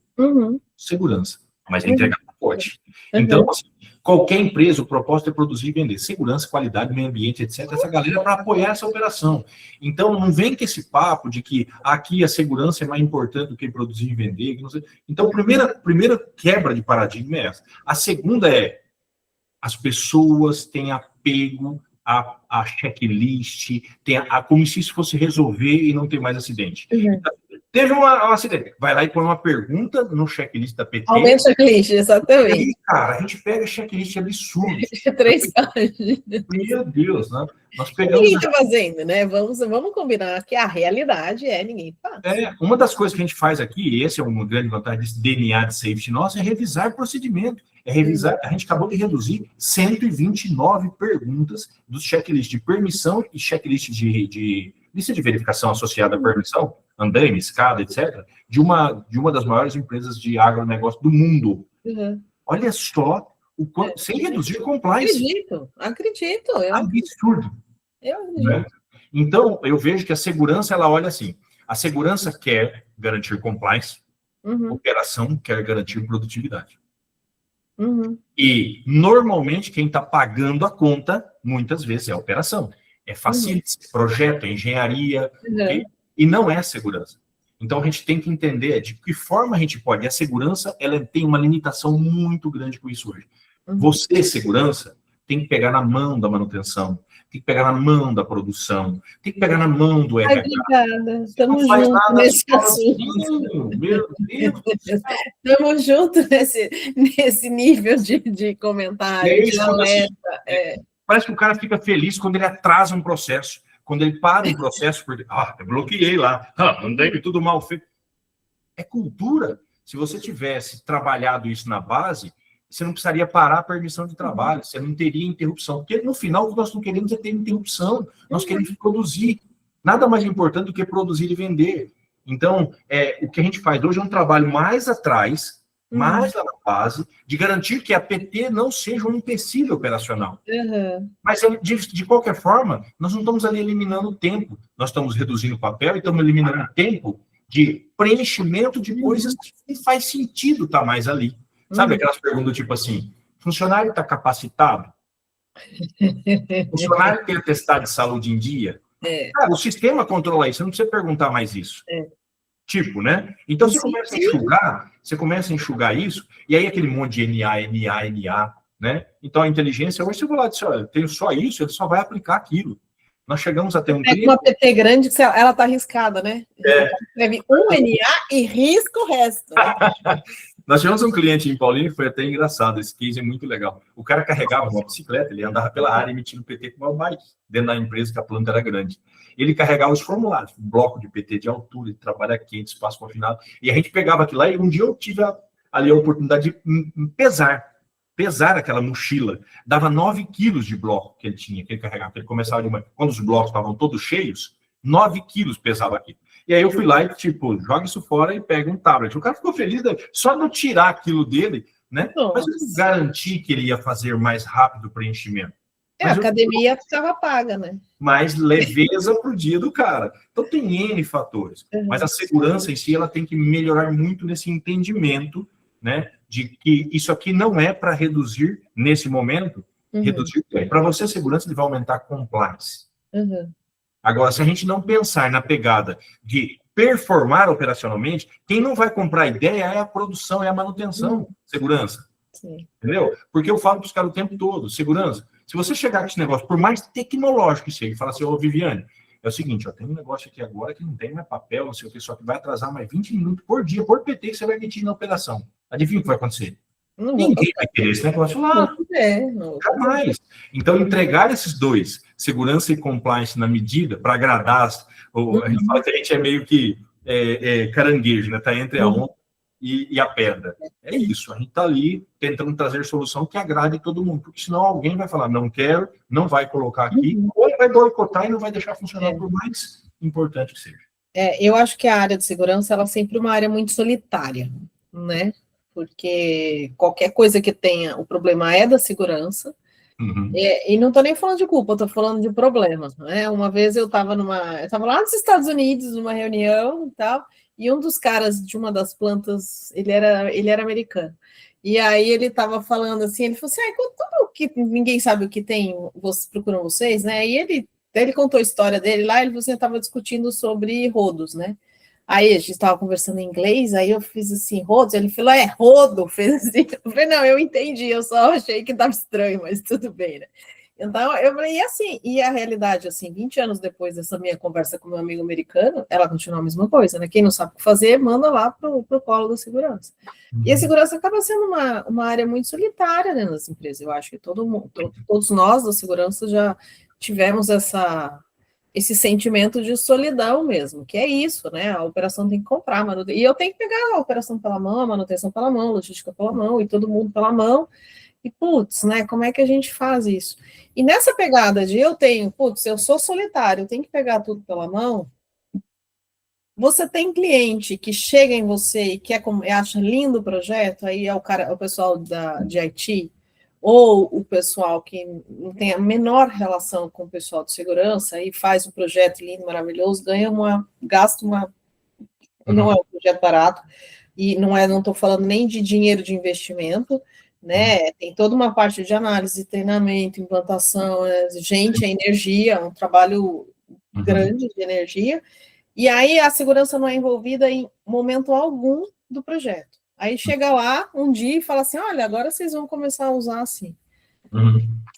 Segurança, mas é entregar pacote. Então, assim, qualquer empresa, o propósito é produzir e vender. Segurança, qualidade, meio ambiente, etc. Essa galera é para apoiar essa operação. Então, não vem com esse papo de que aqui a segurança é mais importante do que produzir e vender. Não sei. Então, a primeira quebra de paradigma é essa. A segunda é as pessoas têm apego a checklist, como se isso fosse resolver e não ter mais acidente. Teve um acidente, vai lá e põe uma pergunta no checklist da PT. Aumenta o checklist, exatamente. E aí, cara, a gente pega checklist absurdo. 3 páginas. Meu Deus, né? Nós pegamos... Ninguém está fazendo, né? Vamos combinar que a realidade ninguém faz. Uma das coisas que a gente faz aqui, e esse é uma grande vantagem desse DNA de safety nosso, é revisar procedimento. A gente acabou de reduzir 129 perguntas do checklist de permissão e checklist de lista de verificação associada à permissão, andaime, escada, etc., de uma das maiores empresas de agronegócio do mundo. Olha só, sem reduzir compliance. Acredito. Absurdo. Né? Então, eu vejo que a segurança, ela olha assim, a segurança quer garantir compliance, a operação quer garantir produtividade. E, normalmente, quem está pagando a conta, muitas vezes, é a operação. É facilities, projeto, é engenharia, okay? E não é segurança. Então, a gente tem que entender de que forma a gente pode. E a segurança, ela tem uma limitação muito grande com isso hoje. Você, segurança, tem que pegar na mão da manutenção, tem que pegar na mão da produção, tem que pegar na mão do RH. Obrigada, estamos juntos nesse assunto. Meu Deus. Estamos juntos nesse nível de comentário, de alerta. Parece que o cara fica feliz quando ele atrasa um processo, quando ele para um processo, porque, eu bloqueei lá, andei tudo mal feito. É cultura. Se você tivesse trabalhado isso na base, você não precisaria parar a permissão de trabalho, você não teria interrupção. Porque, no final, o que nós não queremos é ter interrupção, nós queremos produzir. Nada mais importante do que produzir e vender. Então, o que a gente faz hoje é um trabalho mais atrás, mais lá na base de garantir que a PT não seja um empecilho operacional. Uhum. Mas, de qualquer forma, nós não estamos ali eliminando tempo, nós estamos reduzindo o papel e estamos eliminando tempo de preenchimento de coisas que faz sentido estar mais ali. Sabe aquelas perguntas tipo assim, funcionário está capacitado? Funcionário tem atestado de saúde em dia? Cara, o sistema controla isso, você não precisa perguntar mais isso. Tipo, né? Então você começa a enxugar isso, e aí aquele monte de NA, né? Então a inteligência, hoje você vai lá e diz, olha, eu tenho só isso, ele só vai aplicar aquilo. Nós chegamos a ter um cliente... uma PT grande, ela está arriscada, né? Escreve um NA e risca o resto. Nós tivemos um cliente em Paulínia, foi até engraçado, esse case é muito legal. O cara carregava uma bicicleta, ele andava pela área emitindo PT com uma bike, dentro da empresa que a planta era grande. Ele carregava os formulários, um bloco de PT de altura, de trabalho quente, espaço confinado, e a gente pegava aquilo lá, e um dia eu tive ali a oportunidade de pesar aquela mochila. Dava 9 quilos de bloco que ele tinha, que ele carregava, que ele começava de manhã. Quando os blocos estavam todos cheios, 9 quilos pesava aqui. E aí eu fui lá e, tipo, joga isso fora e pega um tablet. O cara ficou feliz só de eu tirar aquilo dele, né? Nossa. Mas eu não garanti que ele ia fazer mais rápido o preenchimento. A academia estava paga, né? Mais leveza para o dia do cara. Então tem N fatores. Mas a segurança em si, ela tem que melhorar muito nesse entendimento, né? De que isso aqui não é para reduzir, nesse momento, reduzir. Para você, a segurança ele vai aumentar compliance. Agora, se a gente não pensar na pegada de performar operacionalmente, quem não vai comprar a ideia é a produção, é a manutenção. Segurança. Sim. Entendeu? Porque eu falo para os caras o tempo todo, segurança. Se você chegar com esse negócio, por mais tecnológico que seja, e falar assim, ô Viviane, é o seguinte, ó, tem um negócio aqui agora que não tem mais papel, não sei o que, só que vai atrasar mais 20 minutos por dia, por PT, que você vai emitir na operação. Adivinha o que vai acontecer? Ninguém vai querer esse negócio lá. Jamais. Então, entregar esses dois, segurança e compliance na medida, para agradar, a gente fala que a gente é meio que caranguejo, né? Está entre a onda e a pedra. É isso, a gente está ali tentando trazer solução que agrade todo mundo, porque senão alguém vai falar, não quero, não vai colocar aqui, ou ele vai boicotar e não vai deixar funcionar por mais importante que seja. Eu acho que a área de segurança, ela é sempre uma área muito solitária, né? Porque qualquer coisa que tenha, o problema é da segurança, e não estou nem falando de culpa, estou falando de problema, né? Uma vez eu estava lá nos Estados Unidos, numa reunião e tal, e um dos caras de uma das plantas, ele era americano, e aí ele estava falando assim, ele falou assim, tudo que ninguém sabe o que tem, procuram vocês, né? E ele contou a história dele lá, ele estava discutindo sobre rodos, né? Aí a gente estava conversando em inglês, aí eu fiz assim, rodos, ele falou, rodo, fez assim, eu falei, não, eu entendi, eu só achei que estava estranho, mas tudo bem, né? Então, eu falei, e assim, e a realidade, assim, 20 anos depois dessa minha conversa com meu amigo americano, ela continua a mesma coisa, né? Quem não sabe o que fazer, manda lá pro colo da segurança. E a segurança acaba sendo uma área muito solitária, né, nas empresas. Eu acho que todos nós da segurança já tivemos esse sentimento de solidão mesmo, que é isso, né? A operação tem que comprar, e eu tenho que pegar a operação pela mão, a manutenção pela mão, logística pela mão, e todo mundo pela mão, e putz, né? Como é que a gente faz isso? E nessa pegada de eu sou solitário, eu tenho que pegar tudo pela mão, você tem cliente que chega em você e acha lindo o projeto, aí é o pessoal de IT, ou o pessoal que não tem a menor relação com o pessoal de segurança e faz um projeto lindo, maravilhoso, não é um projeto barato, e não estou falando nem de dinheiro de investimento, né? Tem toda uma parte de análise, treinamento, implantação, gente, energia, um trabalho grande de energia, e aí a segurança não é envolvida em momento algum do projeto. Aí chega lá um dia e fala assim, olha, agora vocês vão começar a usar assim.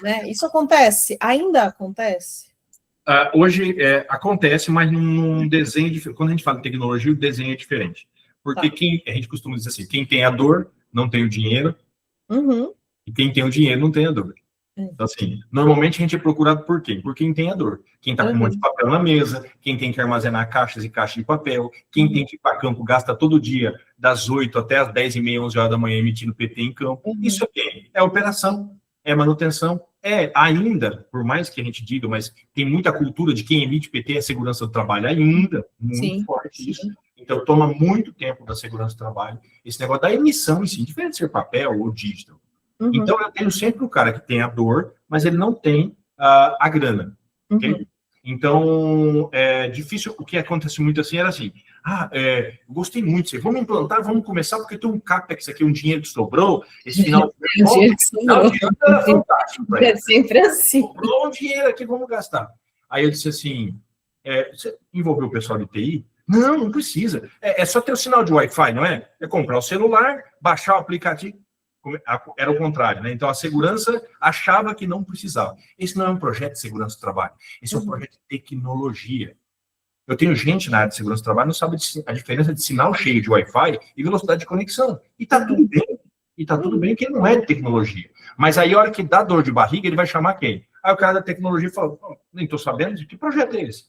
Né? Isso acontece? Ainda acontece? Hoje acontece, mas num desenho diferente. Quando a gente fala de tecnologia, o desenho é diferente. Porque a gente costuma dizer assim, quem tem a dor não tem o dinheiro, e quem tem o dinheiro não tem a dor. Então, assim, normalmente a gente é procurado por quem? Por quem tem a dor. Quem está com um monte de papel na mesa, quem tem que armazenar caixas e caixas de papel, quem tem que ir para campo, gasta todo dia, das 8 até as 10h30, 11 horas da manhã, emitindo PT em campo. Isso é quem? É operação, é manutenção, Ainda, por mais que a gente diga, mas tem muita cultura de quem emite PT é segurança do trabalho, ainda, muito forte isso. Então, toma muito tempo da segurança do trabalho. Esse negócio da emissão em si, diferente de ser papel ou digital. Então, eu tenho sempre o cara que tem a dor, mas ele não tem a grana. Okay? Então, é difícil. O que acontece muito assim era assim: gostei muito disso. Vamos implantar, vamos começar, porque tem um CAPEX aqui, um dinheiro que sobrou. Esse final de ano era fantástico. É sempre assim. Sobrou um dinheiro aqui, vamos gastar. Aí eu disse assim: você envolveu o pessoal de TI? Não precisa. É só ter o sinal de Wi-Fi, não é? É comprar o celular, baixar o aplicativo. Era o contrário, né? Então, a segurança achava que não precisava. Esse não é um projeto de segurança do trabalho. Esse é um projeto de tecnologia. Eu tenho gente na área de segurança do trabalho que não sabe a diferença de sinal cheio de Wi-Fi e velocidade de conexão. E tá tudo bem. E tá tudo bem que ele não é de tecnologia. Mas aí, a hora que dá dor de barriga, ele vai chamar quem? Aí o cara da tecnologia fala, nem estou sabendo de que projeto é esse.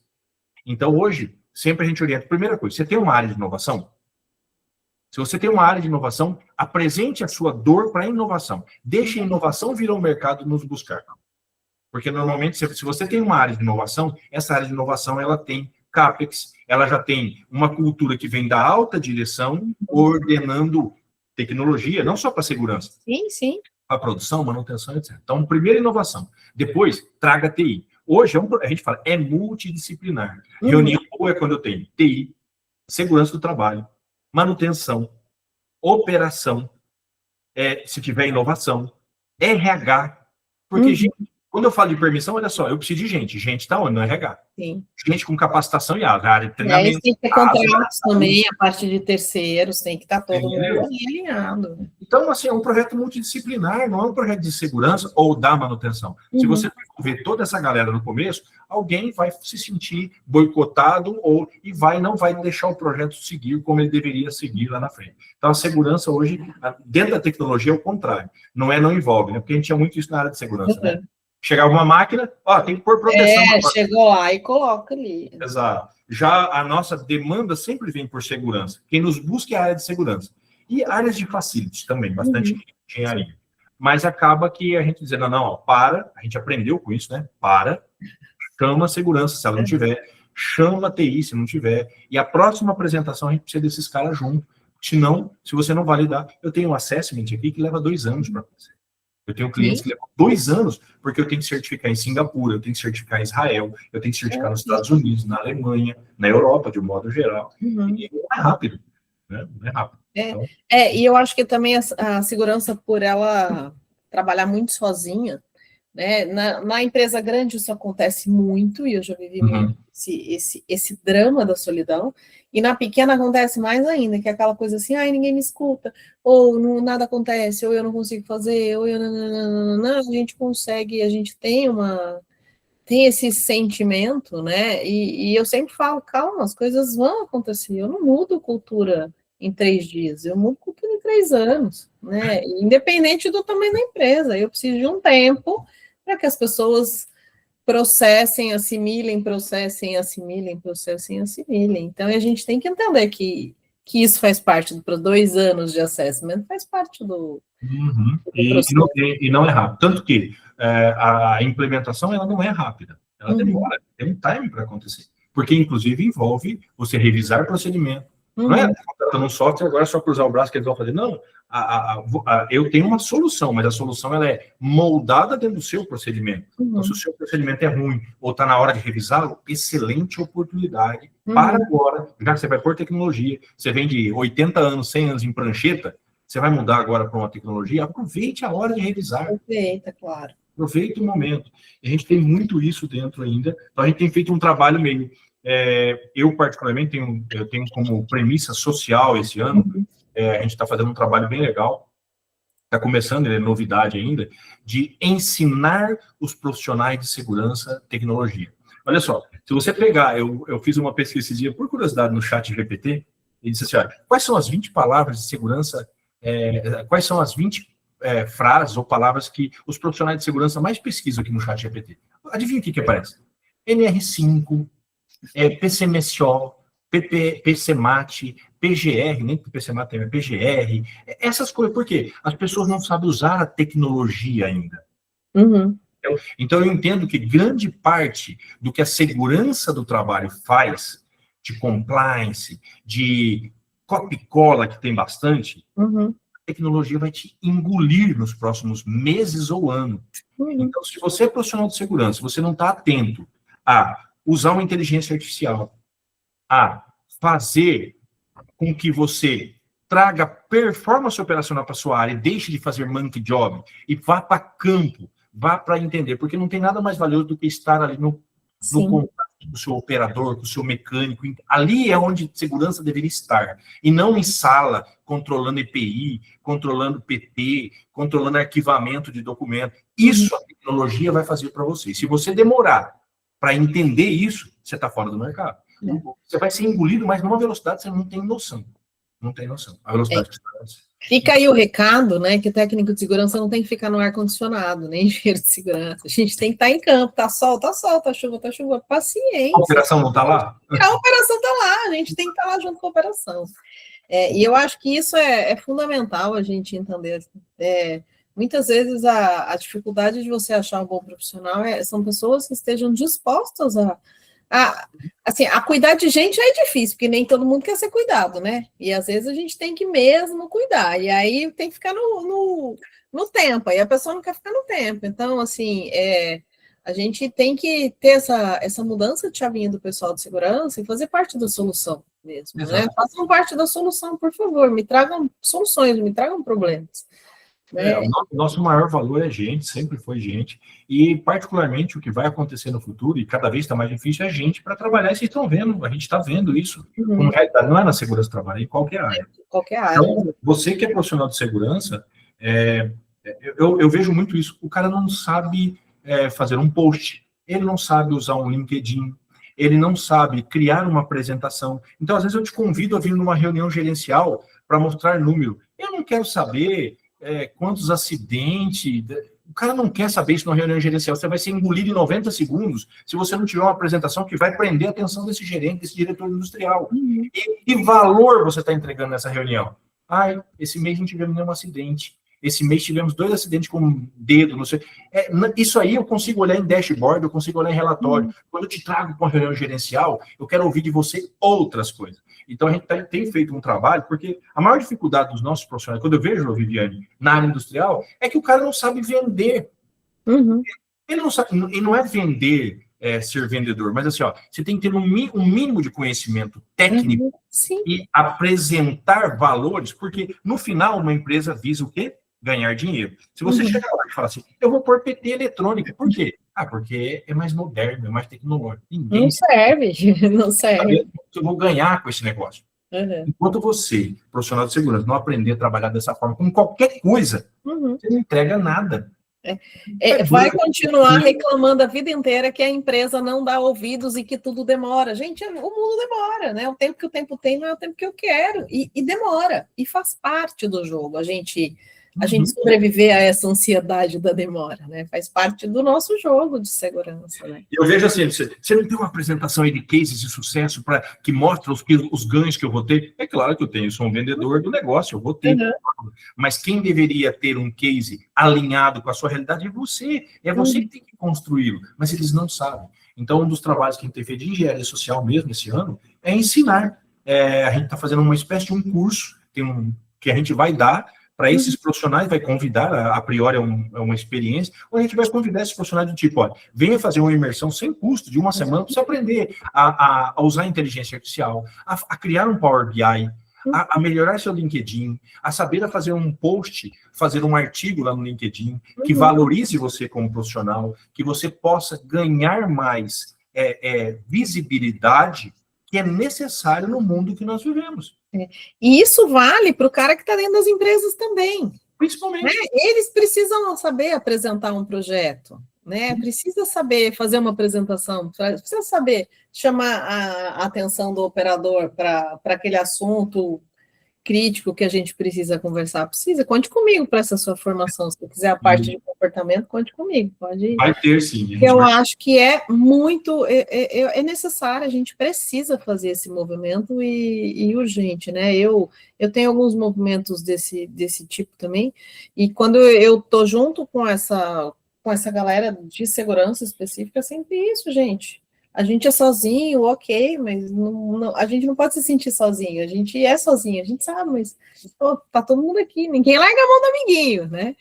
Então, hoje, sempre a gente orienta. Primeira coisa, você tem uma área de inovação? Se você tem uma área de inovação, apresente a sua dor para a inovação. Deixe a inovação vir ao mercado nos buscar. Porque, normalmente, se você tem uma área de inovação, essa área de inovação ela tem CAPEX, ela já tem uma cultura que vem da alta direção, ordenando tecnologia, não só para segurança. Sim. Para produção, manutenção, etc. Então, primeiro, inovação. Depois, traga TI. Hoje, a gente fala, é multidisciplinar. Reunião boa é quando eu tenho TI, segurança do trabalho, manutenção, operação, se tiver inovação, RH, porque, gente, quando eu falo de permissão, olha só, eu preciso de gente. Gente está onde? No RH. Sim. Gente com capacitação e área de treinamento. Tem que ter contratos também, a parte de terceiros, tem que estar todo mundo alinhado. Então, assim, é um projeto multidisciplinar, não é um projeto de segurança ou da manutenção. Se você ver toda essa galera no começo, alguém vai se sentir boicotado e não vai deixar o projeto seguir como ele deveria seguir lá na frente. Então, a segurança hoje, dentro da tecnologia, é o contrário. Não envolve, né? Porque a gente tinha muito isso na área de segurança, né? Chegava uma máquina, tem que pôr proteção. Chegou lá e coloca ali. Exato. Já a nossa demanda sempre vem por segurança. Quem nos busca é a área de segurança. E áreas de facilities também, bastante engenharia. Mas acaba que a gente dizendo, a gente aprendeu com isso, né? Chama a segurança se ela não tiver, chama a TI se não tiver, e a próxima apresentação a gente precisa desses caras junto. Senão, se você não validar, eu tenho um assessment aqui que leva 2 anos para fazer. Eu tenho clientes que levam 2 anos, porque eu tenho que certificar em Singapura, eu tenho que certificar em Israel, eu tenho que certificar nos Estados Unidos, na Alemanha, na Europa, de um modo geral. E não é rápido, né? Não é rápido. Então, e eu acho que também a segurança, por ela trabalhar muito sozinha, né? Na empresa grande isso acontece muito, e eu já vivi muito esse drama da solidão, e na pequena acontece mais ainda, que é aquela coisa assim, ninguém me escuta, ou nada acontece, ou eu não consigo fazer, ou a gente consegue, a gente tem esse sentimento, né? E eu sempre falo, calma, as coisas vão acontecer, eu não mudo cultura em 3 dias, eu mudo cultura em 3 anos, né? Independente do tamanho da empresa, eu preciso de um tempo para que as pessoas processem, assimilem. Então, a gente tem que entender que isso faz parte dos 2 anos de assessment, faz parte do processo. E não é rápido. Tanto que a implementação ela não é rápida. Ela demora, tem um time para acontecer. Porque, inclusive, envolve você revisar procedimento. Não é contratando um software, agora é só cruzar o braço que eles vão fazer. Não, eu tenho uma solução, mas a solução ela é moldada dentro do seu procedimento. Então, se o seu procedimento é ruim ou está na hora de revisá-lo, excelente oportunidade para agora, já que você vai pôr tecnologia, você vem de 80 anos, 100 anos em prancheta, você vai mudar agora para uma tecnologia, aproveite a hora de revisar. Aproveita, claro. Aproveite o momento. A gente tem muito isso dentro ainda, então a gente tem feito um trabalho meio... eu, particularmente, eu tenho como premissa social esse ano, a gente está fazendo um trabalho bem legal, está começando, ele é novidade ainda, de ensinar os profissionais de segurança tecnologia. Olha só, se você pegar, eu fiz uma pesquisa esse dia, por curiosidade, no ChatGPT, e disse assim, quais são as 20 palavras de segurança, quais são as 20 frases ou palavras que os profissionais de segurança mais pesquisam aqui no ChatGPT? Adivinha o que aparece? NR5, PCMSO, PCMAT, PGR, nem PCMAT tem, PGR, essas coisas, por quê? As pessoas não sabem usar a tecnologia ainda. Então, eu entendo que grande parte do que a segurança do trabalho faz, de compliance, de copy e cola, que tem bastante, Uhum. a tecnologia vai te engolir nos próximos meses ou ano. Uhum. Então, se você é profissional de segurança, você não está atento a usar uma inteligência artificial, a fazer com que você traga performance operacional para sua área e deixe de fazer monkey job e vá para campo, vá para entender, porque não tem nada mais valioso do que estar ali no Sim. contato com o seu operador, com o seu mecânico. Ali é onde segurança deveria estar, e não em sala, controlando EPI, controlando PT, controlando arquivamento de documento. Isso a tecnologia vai fazer para você. Se você demorar para entender isso, você está fora do mercado. Você vai ser engolido, mas numa velocidade que você não tem noção. Não tem noção. A velocidade que você está. Fica aí o recado, né, que o técnico de segurança não tem que ficar no ar-condicionado, nem engenheiro de segurança. A gente tem que estar em campo, tá sol, tá chuva, paciência. A operação não está lá? A operação está lá, a gente tem que estar lá junto com a operação. E eu acho que isso é fundamental a gente entender. Muitas vezes a dificuldade de você achar um bom profissional são pessoas que estejam dispostas a cuidar de gente é difícil, porque nem todo mundo quer ser cuidado, né? E às vezes a gente tem que mesmo cuidar, e aí tem que ficar no tempo, aí a pessoa não quer ficar no tempo. Então, assim, a gente tem que ter essa mudança de chavinha do pessoal de segurança e fazer parte da solução mesmo, né? Façam parte da solução, por favor, me tragam soluções, me tragam problemas. O nosso maior valor é gente, sempre foi gente, e particularmente o que vai acontecer no futuro, e cada vez está mais difícil, é gente para trabalhar, e vocês estão vendo, a gente está vendo isso, não é na segurança do trabalho, é em qualquer área. Então, você que é profissional de segurança, eu vejo muito isso, o cara não sabe fazer um post, ele não sabe usar um LinkedIn, ele não sabe criar uma apresentação. Então, às vezes eu te convido a vir numa reunião gerencial para mostrar número. Eu não quero saber quantos acidentes. O cara não quer saber isso numa reunião gerencial. Você vai ser engolido em 90 segundos se você não tiver uma apresentação que vai prender a atenção desse gerente, desse diretor industrial. E que valor você está entregando nessa reunião? Esse mês não tivemos nenhum acidente. Esse mês tivemos 2 acidentes com dedo, não sei. Isso aí eu consigo olhar em dashboard, eu consigo olhar em relatório. Quando eu te trago para uma reunião gerencial, eu quero ouvir de você outras coisas. Então, a gente tem feito um trabalho, porque a maior dificuldade dos nossos profissionais, quando eu vejo, Viviane, na área industrial, é que o cara não sabe vender. Ele não sabe, e não é vender, ser vendedor, mas assim, você tem que ter um mínimo de conhecimento técnico e apresentar valores, porque no final uma empresa visa o quê? Ganhar dinheiro. Se você chegar lá e falar assim, eu vou pôr PT eletrônico, por quê? Porque é mais moderno, é mais tecnológico. Não serve, não serve. Eu vou ganhar com esse negócio. Enquanto você, profissional de segurança, não aprender a trabalhar dessa forma, com qualquer coisa, você não entrega nada. Vai continuar reclamando a vida inteira que a empresa não dá ouvidos e que tudo demora. Gente, o mundo demora, né? O tempo que o tempo tem não é o tempo que eu quero. E demora. E faz parte do jogo. A gente sobreviver a essa ansiedade da demora, né? Faz parte do nosso jogo de segurança, né? Eu vejo assim, você não tem uma apresentação aí de cases de sucesso que mostra os ganhos que eu vou ter? É claro que eu tenho, eu sou um vendedor do negócio, eu vou ter. Mas quem deveria ter um case alinhado com a sua realidade é você. É você que tem que construí-lo, mas eles não sabem. Então, um dos trabalhos que a gente tem feito de engenharia social mesmo esse ano é ensinar. A gente está fazendo uma espécie de um curso que a gente vai dar para esses profissionais, vai convidar, a priori é uma experiência, ou a gente vai convidar esses profissionais do tipo, venha fazer uma imersão sem custo, de uma semana, para você aprender a usar a inteligência artificial, a criar um Power BI, a melhorar seu LinkedIn, a saber fazer um post, fazer um artigo lá no LinkedIn, que valorize você como profissional, que você possa ganhar mais visibilidade, que é necessário no mundo que nós vivemos. E isso vale para o cara que está dentro das empresas também. Principalmente. Eles precisam saber apresentar um projeto, né? Precisa saber fazer uma apresentação, precisa saber chamar a atenção do operador para aquele assunto crítico que a gente precisa conversar. Conte comigo para essa sua formação. Se você quiser a parte de comportamento, conte comigo. Pode ir. Vai ter, sim. Eu acho que é muito, é necessário, a gente precisa fazer esse movimento e urgente, né? Eu tenho alguns movimentos desse tipo também, e quando eu estou junto com com essa galera de segurança específica é sempre isso, gente. A gente é sozinho, ok, mas a gente não pode se sentir sozinho, a gente é sozinho, a gente sabe, mas pô, tá todo mundo aqui, ninguém larga a mão do amiguinho, né?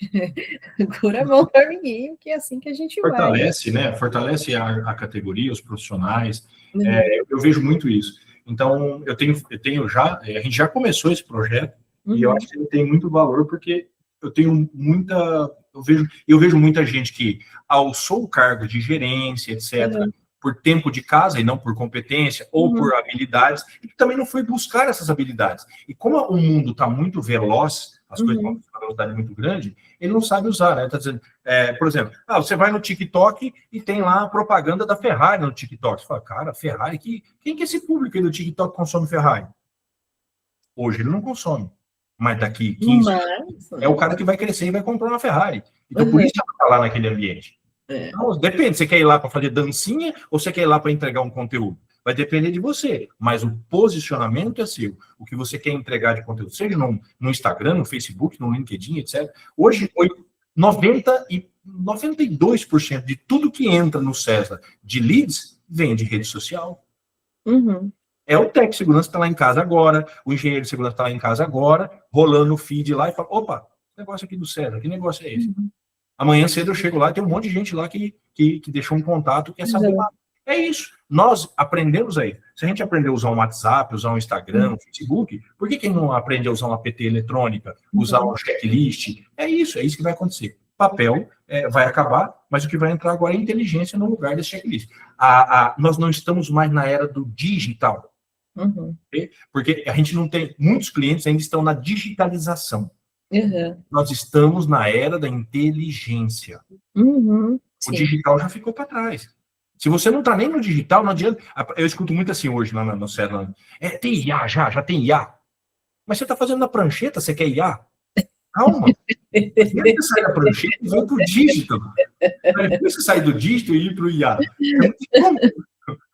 Segura a mão do amiguinho, que é assim que a gente fortalece, vai. né? Fortalece a categoria, os profissionais. Eu vejo muito isso. Então, eu tenho já, a gente já começou esse projeto, e eu acho que ele tem muito valor, porque eu tenho eu vejo muita gente que alçou o cargo de gerência, etc., por tempo de casa e não por competência, ou por habilidades, e que também não foi buscar essas habilidades. E como o mundo está muito veloz, as coisas estão com uma velocidade muito grande, ele não sabe usar, né? Tá dizendo, por exemplo, você vai no TikTok e tem lá a propaganda da Ferrari no TikTok. Você fala, cara, Ferrari, quem que é esse público aí do TikTok consome Ferrari? Hoje ele não consome. Mas daqui 15 anos, é o cara que vai crescer e vai comprar uma Ferrari. Então, por isso que ela está lá naquele ambiente. Então, depende, você quer ir lá para fazer dancinha ou você quer ir lá para entregar um conteúdo? Vai depender de você, mas o posicionamento é seu. O que você quer entregar de conteúdo, seja no Instagram, no Facebook, no LinkedIn, etc. Hoje, 92% de tudo que entra no César de leads vem de rede social. É o técnico de segurança que está lá em casa agora, o engenheiro de segurança está lá em casa agora, rolando o feed lá e fala, opa, que negócio aqui do César, que negócio é esse? Amanhã cedo eu chego lá e tem um monte de gente lá que deixou um contato, quer saber lá. É isso. Nós aprendemos aí. Se a gente aprender a usar um WhatsApp, usar um Instagram, um Facebook, por que não aprende a usar uma APT eletrônica, usar um checklist? É isso que vai acontecer. Papel vai acabar, mas o que vai entrar agora é inteligência no lugar desse checklist. Nós não estamos mais na era do digital. Okay? Porque a gente não tem... Muitos clientes ainda estão na digitalização. Nós estamos na era da inteligência. O digital já ficou para trás. Se você não está nem no digital, não adianta. Eu escuto muito assim hoje lá no César. Tem IA já tem IA. Mas você está fazendo na prancheta, você quer IA? Calma. Primeiro você sai da prancheta e vai para o dígito. Depois você sai do dígito e ir para o IA.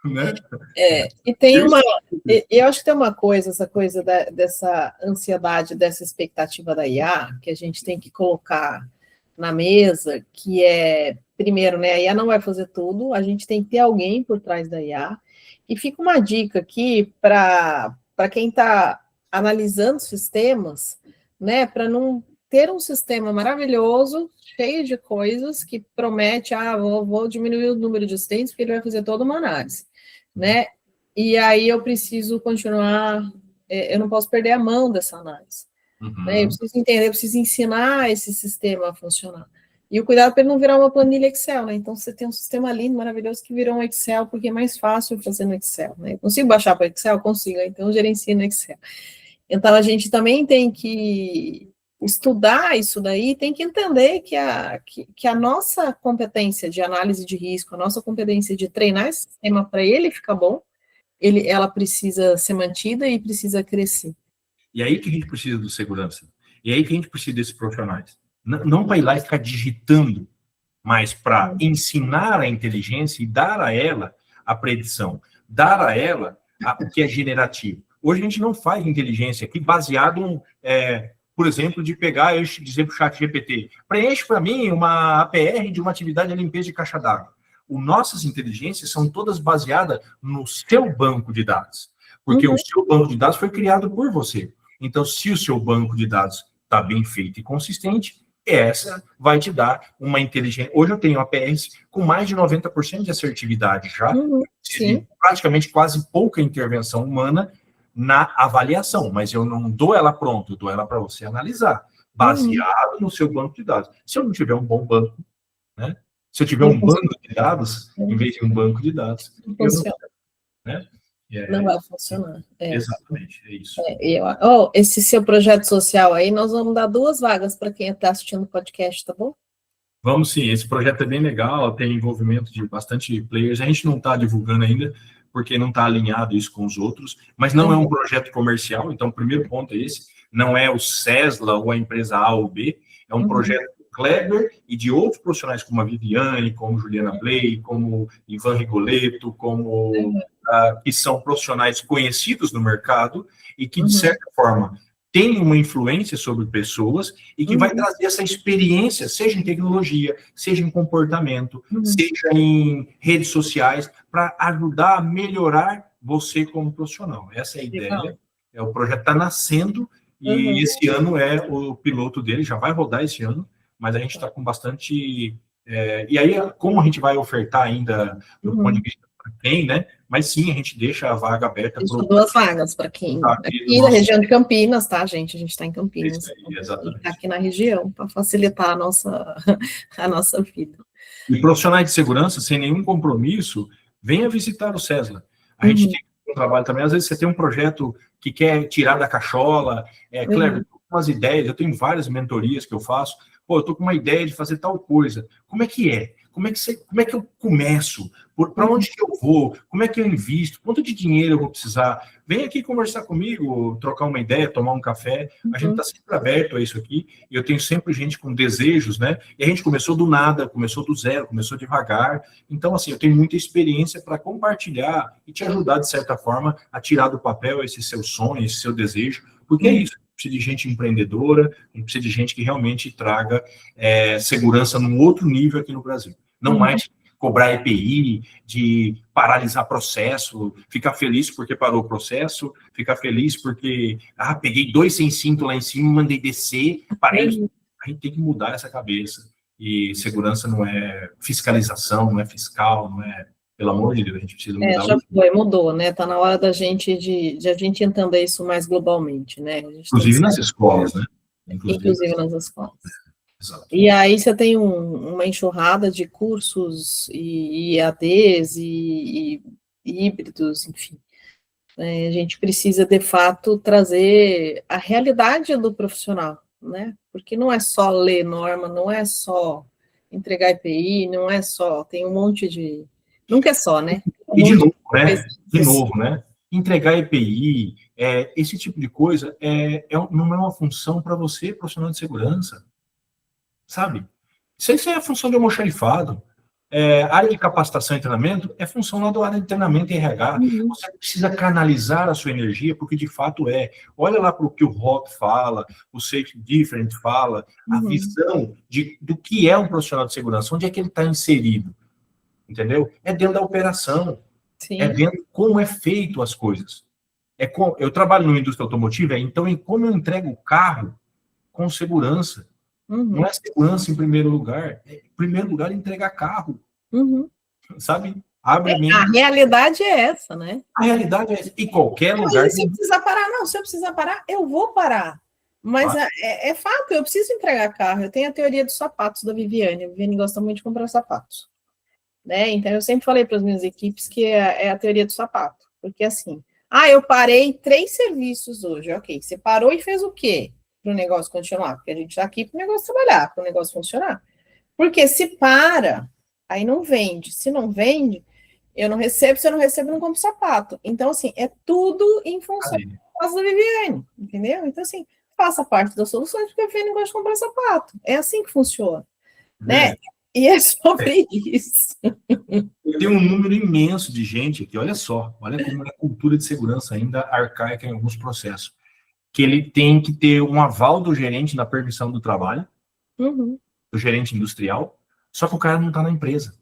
Né? E tem eu acho que tem uma coisa, essa coisa dessa ansiedade, dessa expectativa da IA, que a gente tem que colocar na mesa, que primeiro, né, a IA não vai fazer tudo, a gente tem que ter alguém por trás da IA, e fica uma dica aqui para quem está analisando sistemas, né, para não ter um sistema maravilhoso, cheio de coisas, que promete, vou diminuir o número de assistentes, porque ele vai fazer toda uma análise, né, e aí eu preciso continuar, eu não posso perder a mão dessa análise. Né? Eu preciso entender, eu preciso ensinar esse sistema a funcionar. E o cuidado para ele não virar uma planilha Excel, né? Então, você tem um sistema lindo, maravilhoso, que virou um Excel, porque é mais fácil fazer no Excel, né? Eu consigo baixar para o Excel? Consigo, então eu gerencio no Excel. Então, a gente também tem que estudar isso daí, tem que entender que a nossa competência de análise de risco, a nossa competência de treinar esse sistema para ele ficar bom, ela precisa ser mantida e precisa crescer. E aí que a gente precisa do segurança. E aí que a gente precisa desses profissionais. Não para ir lá e ficar digitando, mas para ensinar a inteligência e dar a ela a predição, dar a ela o que é generativo. Hoje a gente não faz inteligência aqui baseado, por exemplo, de pegar e dizer para o chat GPT, preenche para mim uma APR de uma atividade de limpeza de caixa d'água. Nossas inteligências são todas baseadas no seu banco de dados, porque o seu banco de dados foi criado por você. Então, se o seu banco de dados está bem feito e consistente, essa vai te dar uma inteligência. Hoje eu tenho APRs com mais de 90% de assertividade já, praticamente quase pouca intervenção humana na avaliação, mas eu não dou ela pronta, eu dou ela para você analisar, baseado no seu banco de dados. Se eu não tiver um bom banco, né? Se eu tiver um banco de dados, em vez de um banco de dados, não vai funcionar. Exatamente, é isso. Esse seu projeto social aí, nós vamos dar 2 vagas para quem está assistindo o podcast, tá bom? Vamos sim, esse projeto é bem legal, tem envolvimento de bastante players, a gente não está divulgando ainda, porque não está alinhado isso com os outros, mas não é um projeto comercial, então o primeiro ponto é esse, não é o Cesla ou a empresa A ou B, é um projeto Kleber e de outros profissionais como a Viviane, como Juliana Bley, como Ivan Rigoletto, como que são profissionais conhecidos no mercado e que, de certa forma, tem uma influência sobre pessoas e que vai trazer essa experiência, seja em tecnologia, seja em comportamento, seja em redes sociais, para ajudar a melhorar você como profissional. Essa é a ideia. O projeto está nascendo e esse ano é o piloto dele, já vai rodar esse ano, mas a gente está com bastante... e aí, como a gente vai ofertar ainda do ponto de vista para quem, né? Mas sim, a gente deixa a vaga aberta. Deixa 2 vagas para quem... Aqui na região de Campinas, tá, gente? A gente está em Campinas. Exatamente. Está aqui na região, para facilitar a nossa vida. E profissionais de segurança, sem nenhum compromisso, venha visitar o Cesla. A gente tem um trabalho também, às vezes você tem um projeto que quer tirar da cachola, Cleber, umas ideias, eu tenho várias mentorias que eu faço, eu tô com uma ideia de fazer tal coisa, como é que é? Como é que eu começo? Para onde que eu vou? Como é que eu invisto? Quanto de dinheiro eu vou precisar? Vem aqui conversar comigo, trocar uma ideia, tomar um café. A gente está sempre aberto a isso aqui. E eu tenho sempre gente com desejos, né? E a gente começou do nada, começou do zero, começou devagar. Então, assim, eu tenho muita experiência para compartilhar e te ajudar, de certa forma, a tirar do papel esse seu sonho, esse seu desejo. Porque é isso. Precisa de gente empreendedora, precisa de gente que realmente traga segurança num outro nível aqui no Brasil. Não mais cobrar EPI, de paralisar processo, ficar feliz porque parou o processo, ficar feliz porque, peguei 2 sem cinto lá em cima, mandei descer, parei. A gente tem que mudar essa cabeça. E segurança não é fiscalização, não é fiscal, não é... Pelo amor de Deus, a gente precisa mudar. Já foi, mudou, né? Está na hora da gente de a gente entender isso mais globalmente, né? Inclusive nas escolas, né? Inclusive nas escolas. Exato. E aí você tem uma enxurrada de cursos e EADs e híbridos, enfim. A gente precisa, de fato, trazer a realidade do profissional, né? Porque não é só ler norma, não é só entregar EPI, não é só... Tem um monte de... Nunca é só, né? E de novo, né? Entregar EPI, esse tipo de coisa não é uma função para você, profissional de segurança. Sabe? Isso é a função de almoxarifado. Área de capacitação e treinamento é função lá da área de treinamento e RH. Você precisa canalizar a sua energia, porque de fato Olha lá para o que o Rock fala, o Safety Different fala, a visão do que é um profissional de segurança, onde é que ele está inserido. Entendeu? É dentro da operação. Sim. É dentro como é feito as coisas. Eu trabalho numa indústria automotiva, então em como eu entrego o carro com segurança. Não é segurança em primeiro lugar. Em primeiro lugar, entregar carro. Sabe? Abre a mente. A realidade é essa, né? A realidade é essa. Em qualquer lugar. Se eu precisar parar, se eu precisar parar, eu vou parar. Mas é fato, eu preciso entregar carro. Eu tenho a teoria dos sapatos da Viviane. A Viviane gosta muito de comprar sapatos. Né? Então, eu sempre falei para as minhas equipes que é a teoria do sapato. Porque assim, eu parei 3 serviços hoje. Ok, você parou e fez o quê? Para o negócio continuar, porque a gente está aqui para o negócio trabalhar, para o negócio funcionar. Porque se para, aí não vende. Se não vende, eu não recebo, se eu não recebo, eu não compro sapato. Então, assim, é tudo em função da Viviane, entendeu? Então, assim, faça parte das soluções, porque a Viviane gosta de comprar sapato. É assim que funciona, né? E é sobre isso. Tem um número imenso de gente aqui, olha como a cultura de segurança ainda arcaica em alguns processos. Que ele tem que ter um aval do gerente na permissão do trabalho, do gerente industrial, só que o cara não está na empresa.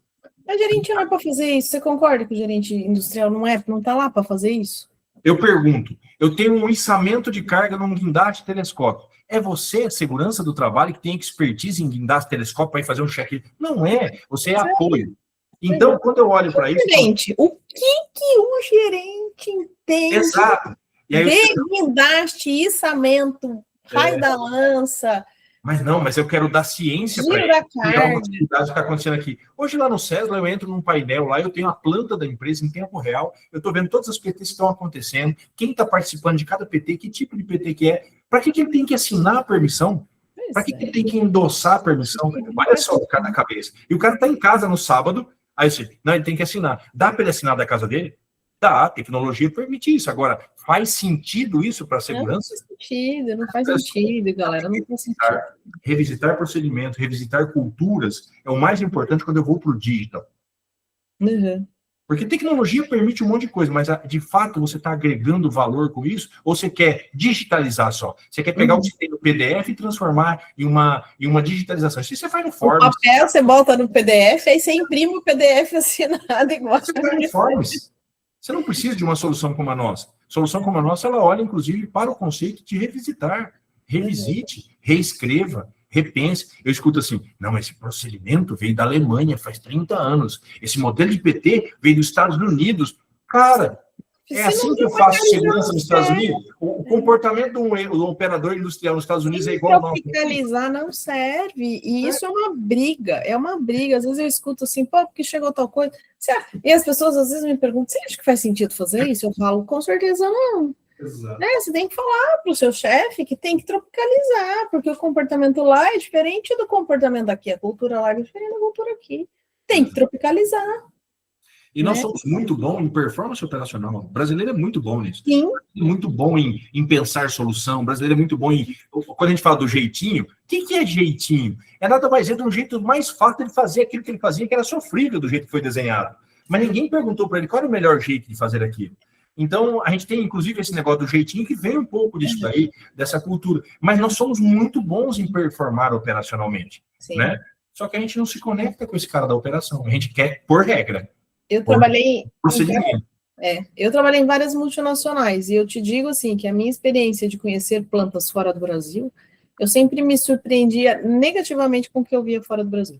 O gerente não é para fazer isso. Você concorda que o gerente industrial não está lá para fazer isso? Eu pergunto, eu tenho um içamento de carga num guindaste telescópio. É você, segurança do trabalho, que tem expertise em guindaste telescópio para ir fazer um check-in? Não é, você é apoio. Então, quando eu olho para isso... Gente, o que o gerente entende? Exato. E aí, guindaste, içamento, raio da lança... Mas eu quero dar ciência para ele. Uma atividade que está acontecendo aqui. Hoje lá no Cesla, eu entro num painel lá, eu tenho a planta da empresa em tempo real, eu estou vendo todas as PTs que estão acontecendo, quem está participando de cada PT, que tipo de PT que é, para que ele tem que assinar a permissão? Para que ele tem que endossar a permissão? Olha só cada cabeça. E o cara está em casa no sábado, aí você, não, ele tem que assinar. Dá para ele assinar da casa dele? Dá, a tecnologia permite isso. Agora, faz sentido isso para a segurança? Não faz sentido, galera. Não faz sentido. Revisitar procedimentos, revisitar culturas é o mais importante quando eu vou para o digital. Porque tecnologia permite um monte de coisa, mas de fato você está agregando valor com isso? Ou você quer digitalizar só? Você quer pegar o que você tem no PDF e transformar em uma digitalização? Isso você faz no Forms. O papel você bota no PDF, aí você imprime o PDF assinado igual. Você faz no Forms. Você não precisa de uma solução como a nossa. Solução como a nossa, ela olha, inclusive, para o conceito de revisitar. Revisite, reescreva, repense. Eu escuto assim, não, esse procedimento veio da Alemanha faz 30 anos. Esse modelo de PT veio dos Estados Unidos. Cara, é assim que eu faço segurança nos Estados Unidos? O comportamento do operador industrial nos Estados Unidos é igual ao nosso. Tropicalizar não serve. E isso é uma briga. É uma briga. Às vezes eu escuto assim, pô, porque chegou tal coisa. E as pessoas às vezes me perguntam, você acha que faz sentido fazer isso? Eu falo, com certeza não. Exato. Você tem que falar para o seu chefe que tem que tropicalizar, porque o comportamento lá é diferente do comportamento aqui, a cultura lá é diferente da cultura aqui. Tem que tropicalizar. E nós somos muito bons em performance operacional. O brasileiro é muito bom nisso. Sim. Muito bom em pensar solução. O brasileiro é muito bom em... Quando a gente fala do jeitinho, o que é jeitinho? É nada mais de um jeito mais fácil de fazer aquilo que ele fazia, que era sofrível do jeito que foi desenhado. Mas ninguém perguntou para ele qual era o melhor jeito de fazer aquilo. Então, a gente tem, inclusive, esse negócio do jeitinho que vem um pouco disso daí, dessa cultura. Mas nós somos muito bons em performar operacionalmente, né? Só que a gente não se conecta com esse cara da operação. A gente quer por regra. Eu trabalhei em várias multinacionais, e eu te digo assim, que a minha experiência de conhecer plantas fora do Brasil, eu sempre me surpreendia negativamente com o que eu via fora do Brasil.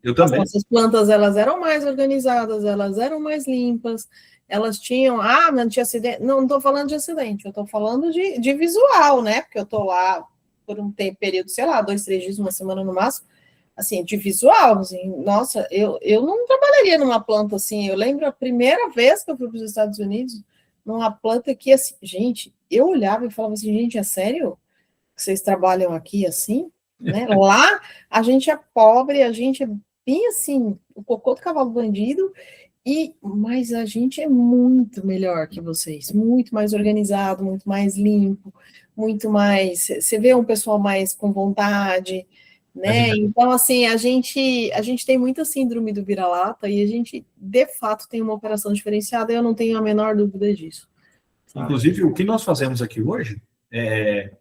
Eu também. As plantas, elas eram mais organizadas, elas eram mais limpas, elas tinham, mas não tinha acidente. Não estou falando de acidente, eu estou falando de visual, né? Porque eu estou lá por um período, sei lá, 2, 3 dias, uma semana no máximo, assim, de visual, assim, nossa, eu não trabalharia numa planta assim. Eu lembro a primeira vez que eu fui para os Estados Unidos, numa planta que, assim, gente, eu olhava e falava assim, gente, é sério que vocês trabalham aqui assim? Né? Lá a gente é pobre, a gente é bem assim, o cocô do cavalo bandido, mas a gente é muito melhor que vocês, muito mais organizado, muito mais limpo, muito mais, você vê um pessoal mais com vontade, né? Então, assim, a gente tem muita síndrome do vira-lata e a gente, de fato, tem uma operação diferenciada, e eu não tenho a menor dúvida disso. Inclusive, o que nós fazemos aqui hoje é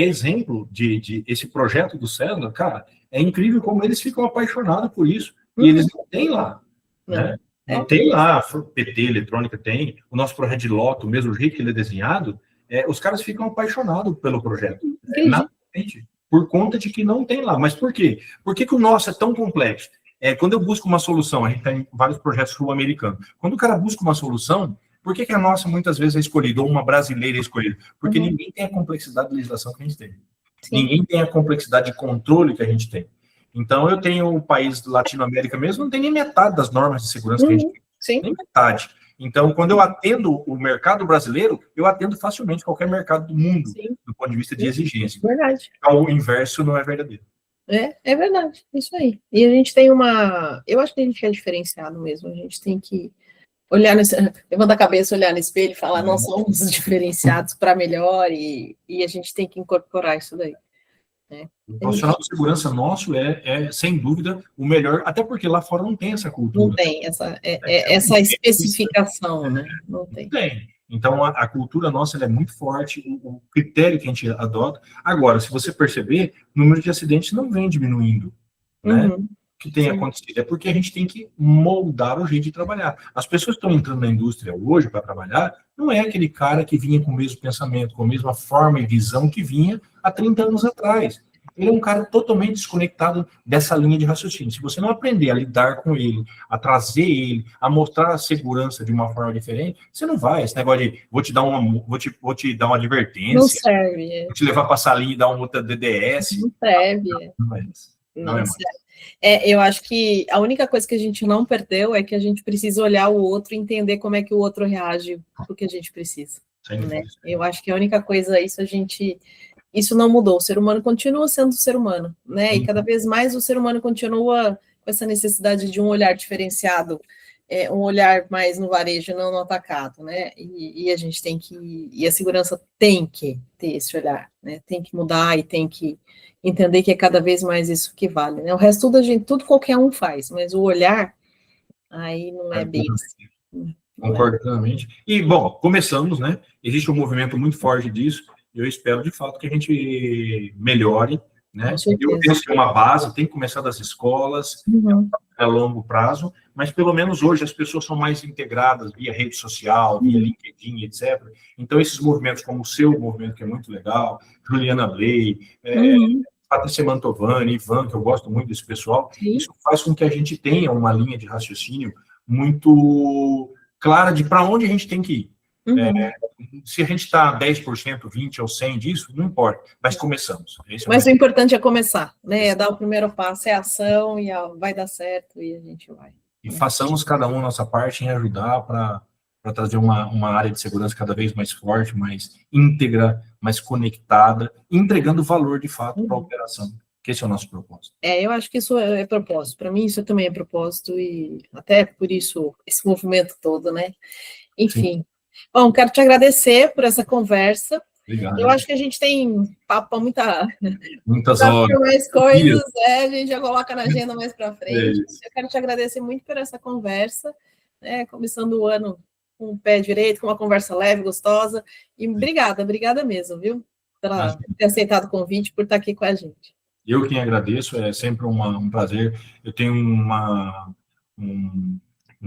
exemplo de esse projeto do César, cara, é incrível como eles ficam apaixonados por isso, e eles não têm lá, né? Não tem lá, PT, eletrônica tem, o nosso projeto de loto, o mesmo jeito que ele é desenhado, os caras ficam apaixonados pelo projeto. Naturalmente, por conta de que não tem lá. Mas por quê? Por que o nosso é tão complexo? Quando eu busco uma solução, a gente tem vários projetos sul-americanos. Quando o cara busca uma solução, por que a nossa muitas vezes é escolhida, ou uma brasileira é escolhida? Porque ninguém tem a complexidade de legislação que a gente tem. Sim. Ninguém tem a complexidade de controle que a gente tem. Então, eu tenho um país da Latinoamérica mesmo, não tem nem metade das normas de segurança que a gente tem. Sim. Nem metade. Então, quando eu atendo o mercado brasileiro, eu atendo facilmente qualquer mercado do mundo, do ponto de vista de exigência. Verdade. O inverso não é verdadeiro. É verdade, isso aí. E a gente tem eu acho que a gente é diferenciado mesmo, a gente tem que olhar levantar a cabeça, olhar no espelho e falar, nós somos diferenciados para melhor, e a gente tem que incorporar isso daí. O profissional de segurança nosso sem dúvida, o melhor, até porque lá fora não tem essa cultura. Não tem essa especificação, né? Não tem. Então, a cultura nossa é muito forte, o critério que a gente adota. Agora, se você perceber, o número de acidentes não vem diminuindo, né? O que tem acontecido é porque a gente tem que moldar o jeito de trabalhar. As pessoas que estão entrando na indústria hoje para trabalhar, não é aquele cara que vinha com o mesmo pensamento, com a mesma forma e visão que vinha há 30 anos atrás. Ele é um cara totalmente desconectado dessa linha de raciocínio. Se você não aprender a lidar com ele, a trazer ele, a mostrar a segurança de uma forma diferente, você não vai. Esse negócio de vou te dar uma advertência, não serve. Vou te levar para a salinha e dar uma outra DDS. Não serve. Não serve. Eu acho que a única coisa que a gente não perdeu é que a gente precisa olhar o outro e entender como é que o outro reage ao que a gente precisa. Né? Eu acho que a única coisa, isso não mudou, o ser humano continua sendo ser humano, né? E cada vez mais o ser humano continua com essa necessidade de um olhar diferenciado, um olhar mais no varejo, não no atacado, né? E a gente e a segurança tem que ter esse olhar, né? Tem que mudar e tem que entender que é cada vez mais isso que vale, né? O resto tudo qualquer um faz, mas o olhar, aí não é bem assim. Concordo plenamente. E, bom, começamos, né? Existe um movimento muito forte disso, e eu espero, de fato, que a gente melhore, né? Eu penso que é uma base, tem que começar das escolas, a longo prazo, mas pelo menos hoje as pessoas são mais integradas via rede social, via LinkedIn, etc. Então, esses movimentos, como o seu movimento, que é muito legal, Juliana Bley, Patrícia Mantovani, Ivan, que eu gosto muito desse pessoal, isso faz com que a gente tenha uma linha de raciocínio muito clara de para onde a gente tem que ir. Se a gente está 10%, 20% ou 100% disso, não importa, mas começamos. Mas o importante é começar, né? É dar o primeiro passo, é a ação, e vai dar certo, e a gente vai. E façamos cada um a nossa parte em ajudar para trazer uma área de segurança cada vez mais forte, mais íntegra, mais conectada, entregando valor, de fato, para a operação. Que esse é o nosso propósito. Eu acho que isso é propósito. Para mim, isso também é propósito, e até por isso, esse movimento todo, né? Enfim. Sim. Bom, quero te agradecer por essa conversa. Obrigado. Eu acho que a gente tem papo para muitas horas. Mais coisas, a gente já coloca na agenda mais para frente. Eu quero te agradecer muito por essa conversa, né? Começando o ano com o pé direito, com uma conversa leve, gostosa. E obrigada mesmo, viu? Por ter aceitado o convite, por estar aqui com a gente. Eu quem agradeço, é sempre um prazer. Eu tenho um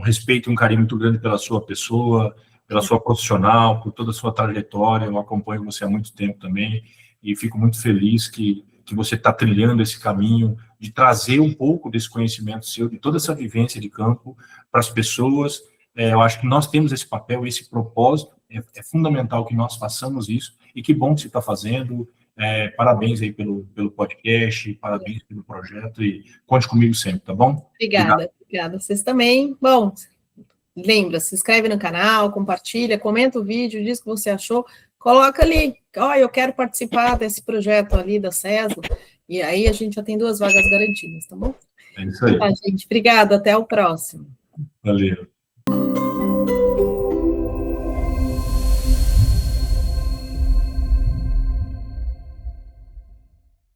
respeito e um carinho muito grande pela sua pessoa, pela sua profissional, por toda a sua trajetória. Eu acompanho você há muito tempo também e fico muito feliz que você está trilhando esse caminho de trazer um pouco desse conhecimento seu, de toda essa vivência de campo para as pessoas. Eu acho que nós temos esse papel, esse propósito, é fundamental que nós façamos isso, e que bom que você está fazendo. Parabéns aí pelo podcast, parabéns pelo projeto, e conte comigo sempre, tá bom? Obrigada. Vocês também. Bom, lembra, se inscreve no canal, compartilha, comenta o vídeo, diz o que você achou, coloca ali, eu quero participar desse projeto ali da CESO, e aí a gente já tem 2 vagas garantidas, tá bom? É isso aí. Tá, gente, obrigada, até o próximo. Valeu.